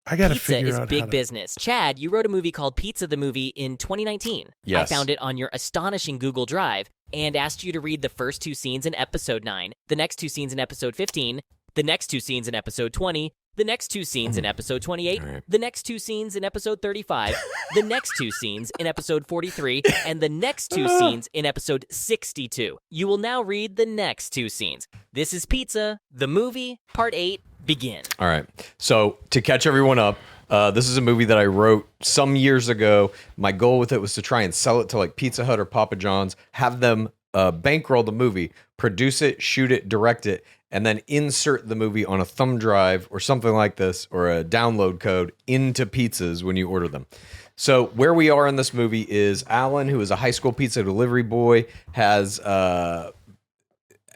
I got to Pizza figure is out big business. Chad, you wrote a movie called Pizza the Movie in 2019. Yes. I found it on your astonishing Google Drive and asked you to read the first 2 scenes in episode 9, the next 2 scenes in episode 15, the next 2 scenes in episode 20, the next 2 scenes in episode 28, the next 2 scenes in episode 35, the next 2 scenes in episode 43, and the next 2 scenes in episode 62. You will now read the next 2 scenes. This is Pizza, the movie, part 8, begin. All right. So to catch everyone up, this is a movie that I wrote some years ago. My goal with it was to try and sell it to like Pizza Hut or Papa John's, have them bankroll the movie, produce it, shoot it, direct it, and then insert the movie on a thumb drive or something like this, or a download code into pizzas when you order them. So where we are in this movie is Alan, who is a high school pizza delivery boy, has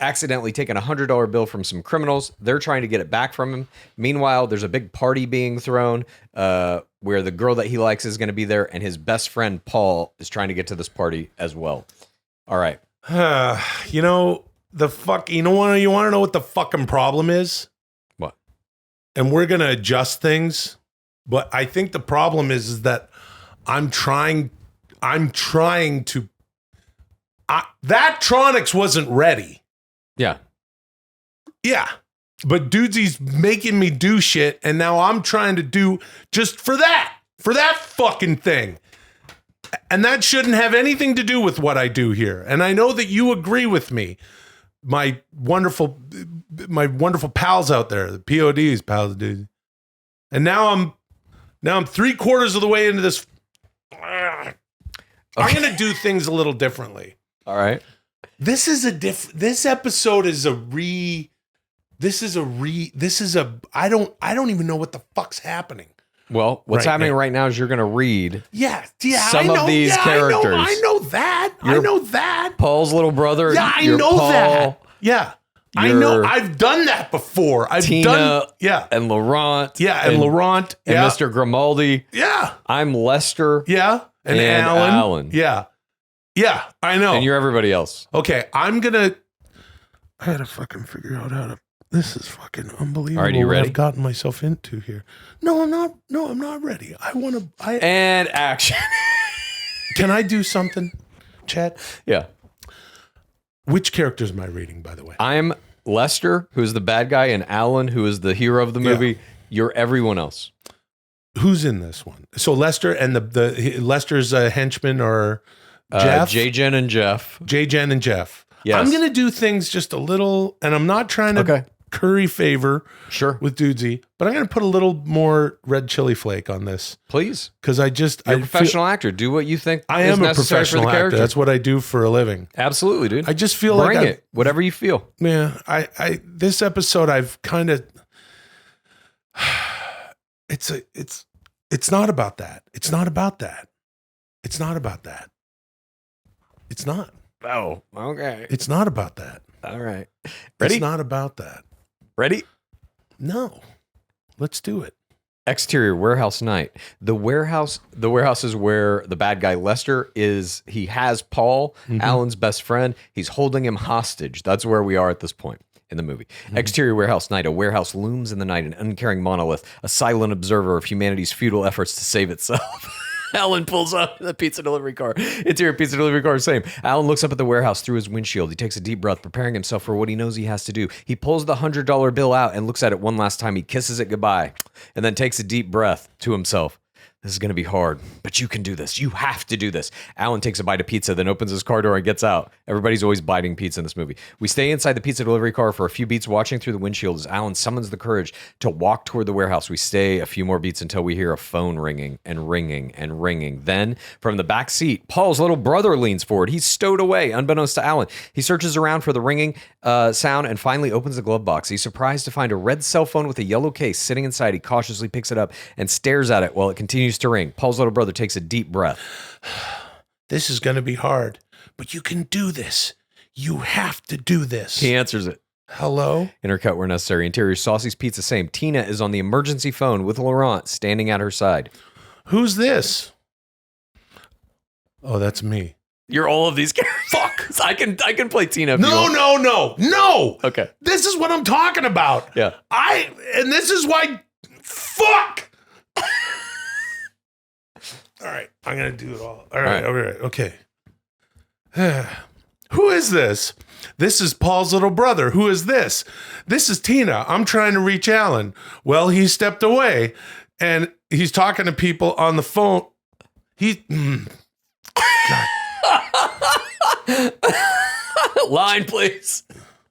accidentally taken a $100 bill from some criminals. They're trying to get it back from him. Meanwhile, there's a big party being thrown where the girl that he likes is going to be there, and his best friend Paul is trying to get to this party as well. All right. You know, you want to know what the fucking problem is? What? And we're going to adjust things, but I think the problem is that I'm trying to that Tronics wasn't ready. Yeah. Yeah. But Dudesy's making me do shit, and now I'm trying to do just for that fucking thing. And that shouldn't have anything to do with what I do here. And I know that you agree with me. My wonderful pals out there, the PODs, pals, dude. And now I'm 3/4 of the way into this. I'm going to do things a little differently. All right. This episode is I don't even know what the fuck's happening. Well, what's Right happening now. right now is you're going to read Some of these characters. I know that. Paul's little brother. Yeah, I your know Paul, that. Yeah. I know. your I've done that before. I've Tina done. Yeah. and Laurent. Yeah. And Laurent. And Yeah. Mr. Grimaldi. Yeah. I'm Lester. Yeah. And Alan. Yeah. Yeah. I know. And you're everybody else. Okay. I gotta fucking figure out how to. This is fucking unbelievable. All right, you what ready? I've gotten myself into here. No, I'm not. No, I'm not ready. And action. Can I do something, Chad? Yeah. Which characters am I reading, by the way? I'm Lester, who's the bad guy, and Alan, who is the hero of the movie. Yeah. You're everyone else. Who's in this one? So Lester and Lester's henchman or Jeff? J-Gen and Jeff. J-Gen and Jeff. Yes. I'm going to do things just a little, and I'm not trying to curry favor with Dudesy, but I'm going to put a little more red chili flake on this. Please. Because You're a professional actor. Do what you think I is am a necessary for professional the actor. character. That's what I do for a living. Absolutely, dude. I just feel Bring like it. Whatever you feel. Yeah, I this episode I've kind of it's not about that. It's not about that. It's not about that. It's not. Oh, okay. It's not about that. All right. Ready? It's not about that. Ready? No. Let's do it. Exterior warehouse night. The warehouse is where the bad guy Lester is. He has Paul, Alan's best friend. He's holding him hostage. That's where we are at this point in the movie. Exterior warehouse night. A warehouse looms in the night, an uncaring monolith, a silent observer of humanity's futile efforts to save itself. Alan pulls up the pizza delivery car. Interior pizza delivery car, same. Alan looks up at the warehouse through his windshield. He takes a deep breath, preparing himself for what he knows he has to do. He pulls the $100 bill out and looks at it one last time. He kisses it goodbye and then takes a deep breath to himself. This is going to be hard, but you can do this. You have to do this. Alan takes a bite of pizza, then opens his car door and gets out. Everybody's always biting pizza in this movie. We stay inside the pizza delivery car for a few beats, watching through the windshield as Alan summons the courage to walk toward the warehouse. We stay a few more beats until we hear a phone ringing and ringing and ringing. Then, from the back seat, Paul's little brother leans forward. He's stowed away, unbeknownst to Alan. He searches around for the ringing sound and finally opens the glove box. He's surprised to find a red cell phone with a yellow case sitting inside. He cautiously picks it up and stares at it while it continues to ring. Paul's little brother takes a deep breath. This is going to be hard, but you can do this. You have to do this. He answers it. Hello? Intercut where necessary. Interior Saucy's Pizza, same. Tina is on the emergency phone with Laurent standing at her side. Who's this? Oh, that's me. You're all of these characters. Fuck. I can play Tina if you No, want. no. Okay. This is what I'm talking about. Yeah. And this is why, fuck. All right, I'm going to do it all. All right, okay. Who is this? This is Paul's little brother. Who is this? This is Tina. I'm trying to reach Alan. Well, he stepped away, and he's talking to people on the phone. Line, please.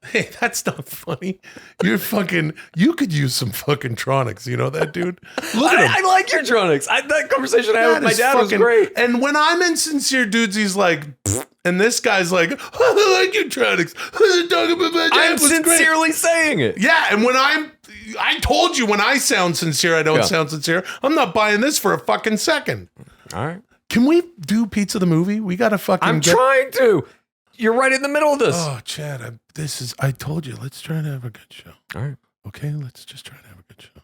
Hey, that's not funny. You could use some fucking Tronics. You know that, dude? Look at him. I like your Tronics. That conversation I had with my dad was great. And when I'm insincere, dudes, he's like, pfft, and this guy's like, I like your Tronics. I'm sincerely saying it. Yeah, and when I told you when I sound sincere, I don't sound sincere. I'm not buying this for a fucking second. All right. Can we do Pizza the Movie? We got to fucking I'm trying to. You're right in the middle of this. Oh, Chad, I told you, let's try to have a good show. All right. Okay, let's just try to have a good show.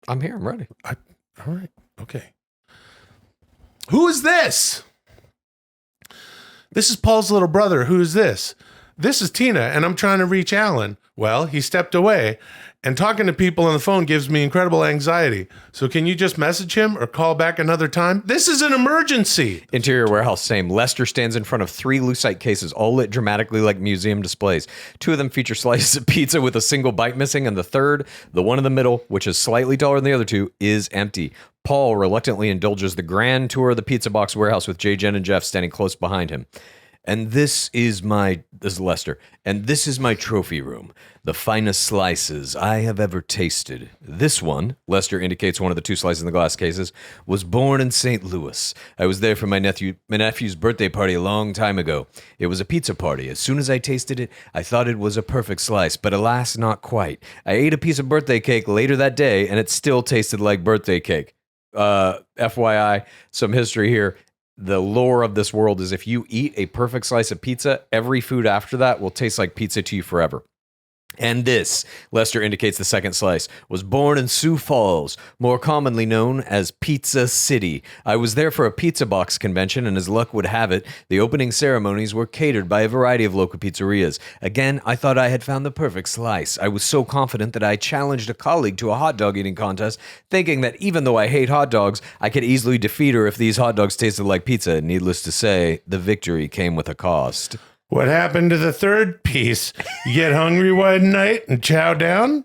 I'm here. I'm ready. All right. Okay. Who is this? This is Paul's little brother. Who is this? This is Tina, and I'm trying to reach Alan. Well, he stepped away, and talking to people on the phone gives me incredible anxiety. So can you just message him or call back another time? This is an emergency. Interior warehouse, same. Lester stands in front of 3 lucite cases, all lit dramatically like museum displays. 2 of them feature slices of pizza with a single bite missing, and the third, the one in the middle, which is slightly taller than the other 2, is empty. Paul reluctantly indulges the grand tour of the pizza box warehouse with Jen and Jeff standing close behind him. And this is Lester, and this is my trophy room, the finest slices I have ever tasted. This one, Lester indicates one of the 2 slices in the glass cases, was born in St. Louis. I was there for my nephew's birthday party a long time ago. It was a pizza party. As soon as I tasted it, I thought it was a perfect slice, but alas, not quite. I ate a piece of birthday cake later that day, and it still tasted like birthday cake. FYI, some history here. The lore of this world is if you eat a perfect slice of pizza, every food after that will taste like pizza to you forever. And this, Lester indicates the second slice, was born in Sioux Falls, more commonly known as Pizza City. I was there for a pizza box convention, and as luck would have it, the opening ceremonies were catered by a variety of local pizzerias. Again, I thought I had found the perfect slice. I was so confident that I challenged a colleague to a hot dog eating contest, thinking that even though I hate hot dogs, I could easily defeat her if these hot dogs tasted like pizza. Needless to say, the victory came with a cost. What happened to the third piece? You get hungry one night and chow down?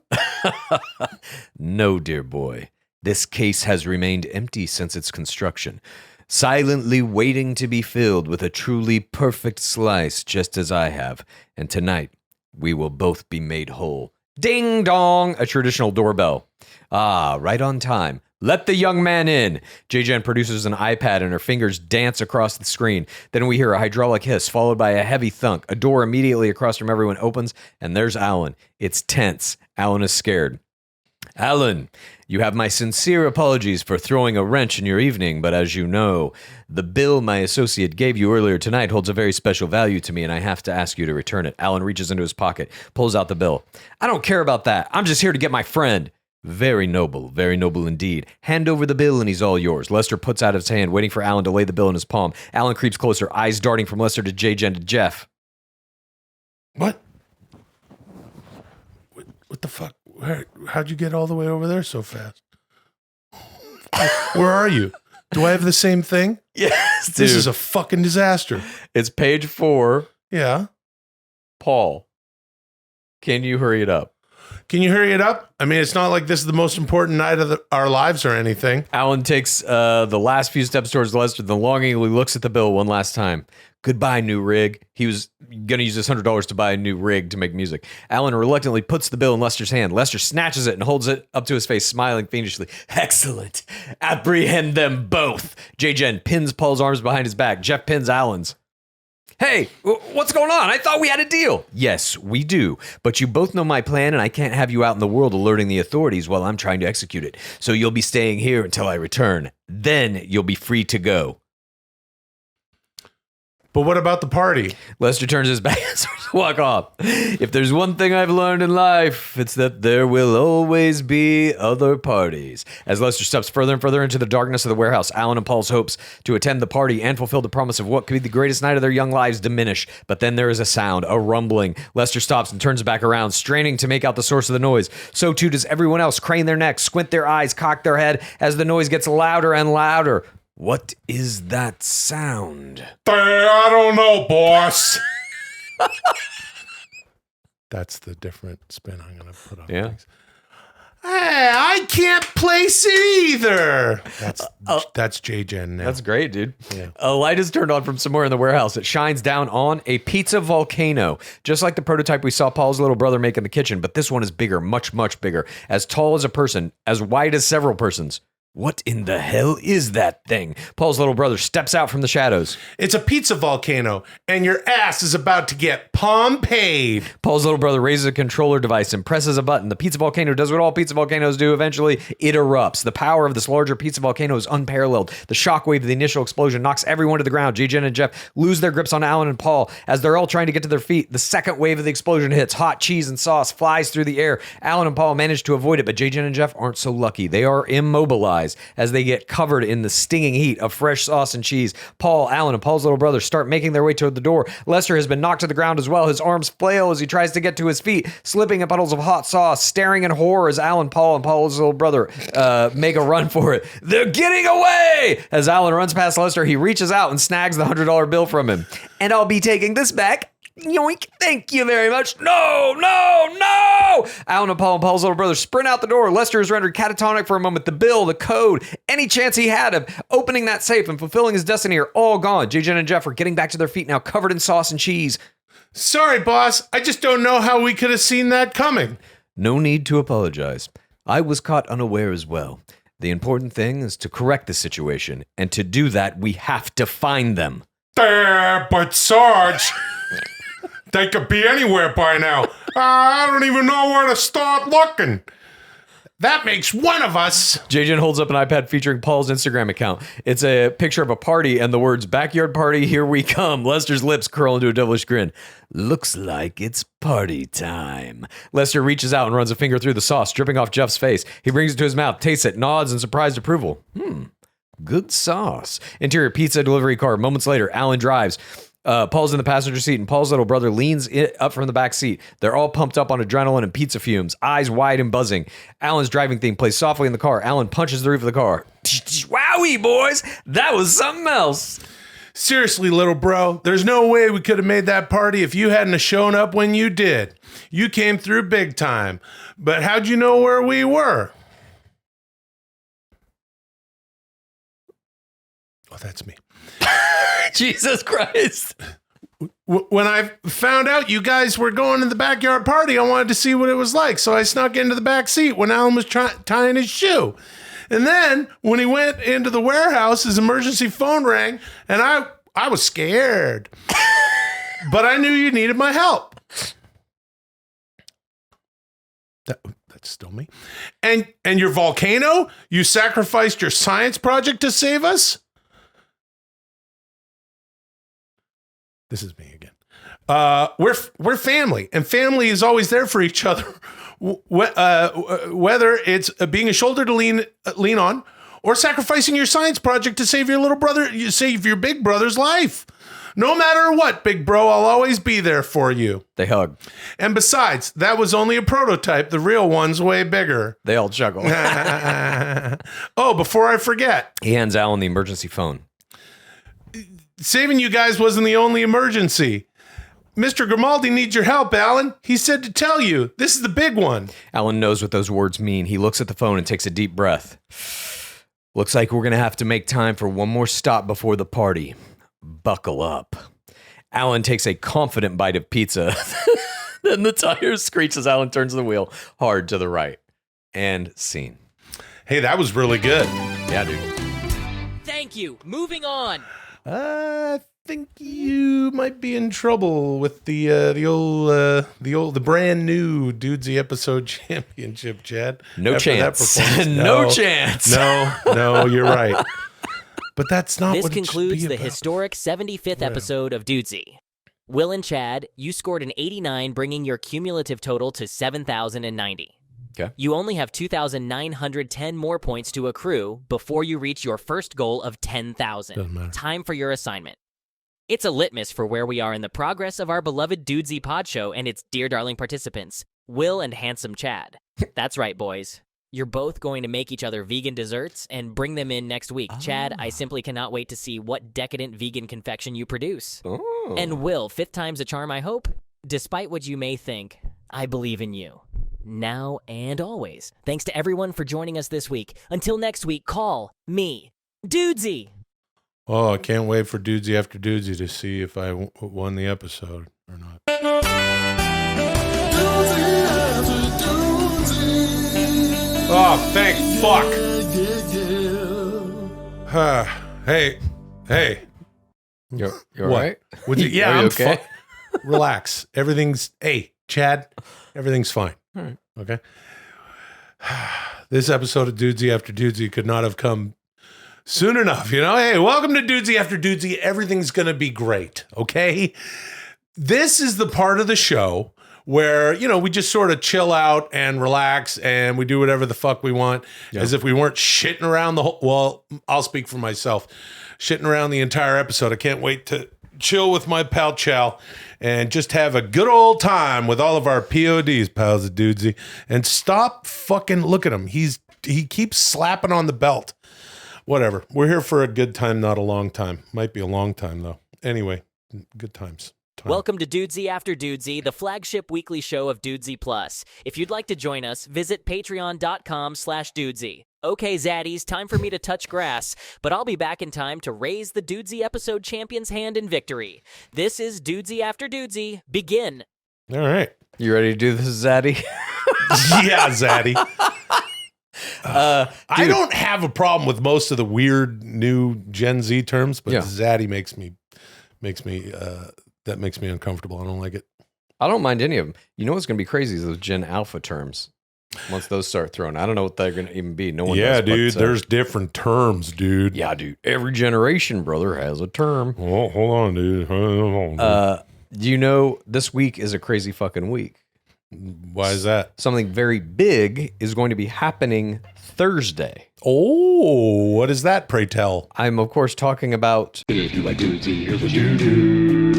No, dear boy. This case has remained empty since its construction, silently waiting to be filled with a truly perfect slice, just as I have. And tonight, we will both be made whole. Ding dong! A traditional doorbell. Ah, right on time. Let the young man in. J-Jen produces an iPad and her fingers dance across the screen. Then we hear a hydraulic hiss, followed by a heavy thunk. A door immediately across from everyone opens, and there's Alan. It's tense. Alan is scared. Alan, you have my sincere apologies for throwing a wrench in your evening, but as you know, the bill my associate gave you earlier tonight holds a very special value to me, and I have to ask you to return it. Alan reaches into his pocket, pulls out the bill. I don't care about that. I'm just here to get my friend. Very noble indeed. Hand over the bill and he's all yours. Lester puts out his hand, waiting for Alan to lay the bill in his palm. Alan creeps closer, eyes darting from Lester to J-Jen to Jeff. What the fuck? How'd you get all the way over there so fast? Where are you? Do I have the same thing? Yes, dude. This is a fucking disaster. It's page 4. Yeah. Paul, can you hurry it up? Can you hurry it up? I mean, it's not like this is the most important night of our lives or anything. Alan takes the last few steps towards Lester, then longingly looks at the bill one last time. Goodbye, new rig. He was going to use this $100 to buy a new rig to make music. Alan reluctantly puts the bill in Lester's hand. Lester snatches it and holds it up to his face, smiling fiendishly. Excellent. Apprehend them both. J-Jen pins Paul's arms behind his back. Jeff pins Alan's. Hey, what's going on? I thought we had a deal. Yes, we do. But you both know my plan, and I can't have you out in the world alerting the authorities while I'm trying to execute it. So you'll be staying here until I return. Then you'll be free to go. But what about the party? Lester turns his back and starts to walk off. If there's one thing I've learned in life, it's that there will always be other parties. As Lester steps further and further into the darkness of the warehouse, Alan and Paul's hopes to attend the party and fulfill the promise of what could be the greatest night of their young lives diminish. But then there is a sound, a rumbling. Lester stops and turns back around, straining to make out the source of the noise. So too does everyone else crane their necks, squint their eyes, cock their head as the noise gets louder and louder. What is that sound? I don't know, boss. That's the different spin I'm going to put on things. Hey, I can't place it either. That's J-Jen now. That's great, dude. Yeah. A light is turned on from somewhere in the warehouse. It shines down on a pizza volcano, just like the prototype we saw Paul's little brother make in the kitchen, but this one is bigger, much, much bigger, as tall as a person, as wide as several persons. What in the hell is that thing? Paul's little brother steps out from the shadows. It's a pizza volcano, and your ass is about to get Pompeii. Paul's little brother raises a controller device and presses a button. The pizza volcano does what all pizza volcanoes do. Eventually, it erupts. The power of this larger pizza volcano is unparalleled. The shockwave of the initial explosion knocks everyone to the ground. J-Jen and Jeff lose their grips on Alan and Paul as they're all trying to get to their feet. The second wave of the explosion hits. Hot cheese and sauce flies through the air. Alan and Paul manage to avoid it, but J-Jen and Jeff aren't so lucky. They are immobilized as they get covered in the stinging heat of fresh sauce and cheese. Paul, Alan, and Paul's little brother start making their way toward the door. Lester has been knocked to the ground as well. His arms flail as he tries to get to his feet, slipping in puddles of hot sauce, staring in horror as Alan, Paul, and Paul's little brother make a run for it. They're getting away! As Alan runs past Lester, he reaches out and snags the $100 bill from him. And I'll be taking this back. Yoink, thank you very much. No! Alan and Paul's little brother sprint out the door. Lester is rendered catatonic for a moment. The bill, the code, any chance he had of opening that safe and fulfilling his destiny are all gone. J-Jen and Jeff are getting back to their feet now, covered in sauce and cheese. Sorry, boss. I just don't know how we could have seen that coming. No need to apologize. I was caught unaware as well. The important thing is to correct the situation, and to do that, we have to find them. But Sarge... They could be anywhere by now. I don't even know where to start looking. That makes one of us. J-Jen holds up an iPad featuring Paul's Instagram account. It's a picture of a party and the words, "Backyard party, here we come." Lester's lips curl into a devilish grin. Looks like it's party time. Lester reaches out and runs a finger through the sauce, dripping off Jeff's face. He brings it to his mouth, tastes it, nods in surprised approval. Good sauce. Interior pizza delivery car. Moments later, Alan drives. Paul's in the passenger seat, and Paul's little brother leans up from the back seat. They're all pumped up on adrenaline and pizza fumes, eyes wide and buzzing. Alan's driving theme plays softly in the car. Alan punches the roof of the car. Wowie, boys! That was something else. Seriously, little bro, there's no way we could have made that party if you hadn't have shown up when you did. You came through big time. But how'd you know where we were? Oh, that's me. Jesus Christ. When I found out you guys were going to the backyard party, I wanted to see what it was like. So I snuck into the back seat when Alan was tying his shoe. And then when he went into the warehouse, his emergency phone rang, and I was scared. But I knew you needed my help. That's still me. And your volcano? You sacrificed your science project to save us? This is me again. We're family, and family is always there for each other. Whether it's being a shoulder to lean on, or sacrificing your science project to save your little brother, you save your big brother's life. No matter what, big bro, I'll always be there for you. They hug. And besides, that was only a prototype. The real one's way bigger. They all chuckle. Oh, before I forget. He hands Alan the emergency phone. Saving you guys wasn't the only emergency. Mr. Grimaldi needs your help, Alan. He said to tell you. This is the big one. Alan knows what those words mean. He looks at the phone and takes a deep breath. Looks like we're going to have to make time for one more stop before the party. Buckle up. Alan takes a confident bite of pizza. Then the tire screeches as Alan turns the wheel hard to the right. And scene. Hey, that was really good. Yeah, dude. Thank you. Moving on. I think you might be in trouble with the brand new Dudesy episode championship, Chad. No After that chance. performance. No chance. No, you're right. But that's not This what concludes it should be the about. historic 75th episode of Dudesy. Will and Chad, you scored an 89, bringing your cumulative total to 7,090. Okay. You only have 2,910 more points to accrue before you reach your first goal of 10,000. Doesn't matter. Time for your assignment. It's a litmus for where we are in the progress of our beloved Dudesy pod show and its dear darling participants, Will and handsome Chad. That's right, boys. You're both going to make each other vegan desserts and bring them in next week. Chad, I simply cannot wait to see what decadent vegan confection you produce. Oh. And Will, fifth time's a charm, I hope. Despite what you may think, I believe in you. Now and always. Thanks to everyone for joining us this week. Until next week, call me Dudesy. Oh, I can't wait for Dudesy after Dudesy to see if I won the episode or not. Oh, thank fuck. Hey. You're What? right? Would you, yeah, Are you I'm okay? Relax. Hey, Chad, everything's fine. All right. Okay. This episode of Dudesy After Dudesy could not have come soon enough. Hey, welcome to Dudesy After Dudesy. Everything's going to be great. Okay. This is the part of the show where, we just sort of chill out and relax and we do whatever the fuck we want as if we weren't shitting around well, I'll speak for myself, shitting around the entire episode. I can't wait to chill with my pal Chal and just have a good old time with all of our PODs, pals of Dudesy, and stop fucking, look at him. He keeps slapping on the belt. Whatever. We're here for a good time, not a long time. Might be a long time though. Anyway, good times. Welcome to Dudesy After Dudesy, the flagship weekly show of Dudesy Plus. If you'd like to join us, visit patreon.com/Dudesy. Okay, zaddies, time for me to touch grass, but I'll be back in time to raise the Dudesy episode champion's hand in victory. This is Dudesy After Dudesy. Begin. All right. You ready to do this, Zaddy? Yeah, Zaddy. I don't have a problem with most of the weird new Gen Z terms, but Zaddy makes me uncomfortable. I don't like it. I don't mind any of them. You know what's going to be crazy is those Gen Alpha terms. Once those start thrown, I don't know what they're going to even be. No one knows. Dude, there's different terms, dude. Yeah, dude. Every generation, brother, has a term. Oh, hold on, dude. Hold on, dude. Do you know this week is a crazy fucking week? Why is that? Something very big is going to be happening Thursday. Oh, what is that, pray tell? I'm, of course, talking about... If you like Dudesy, here's what you do.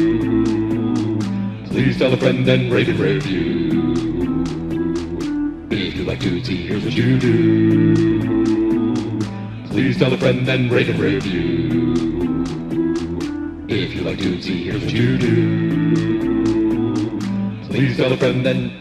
Please tell a friend and rate and review. If you like Dudesy, here's what you do. Please tell a friend and rate and review. If you like Dudesy, here's what you do. Please tell a friend and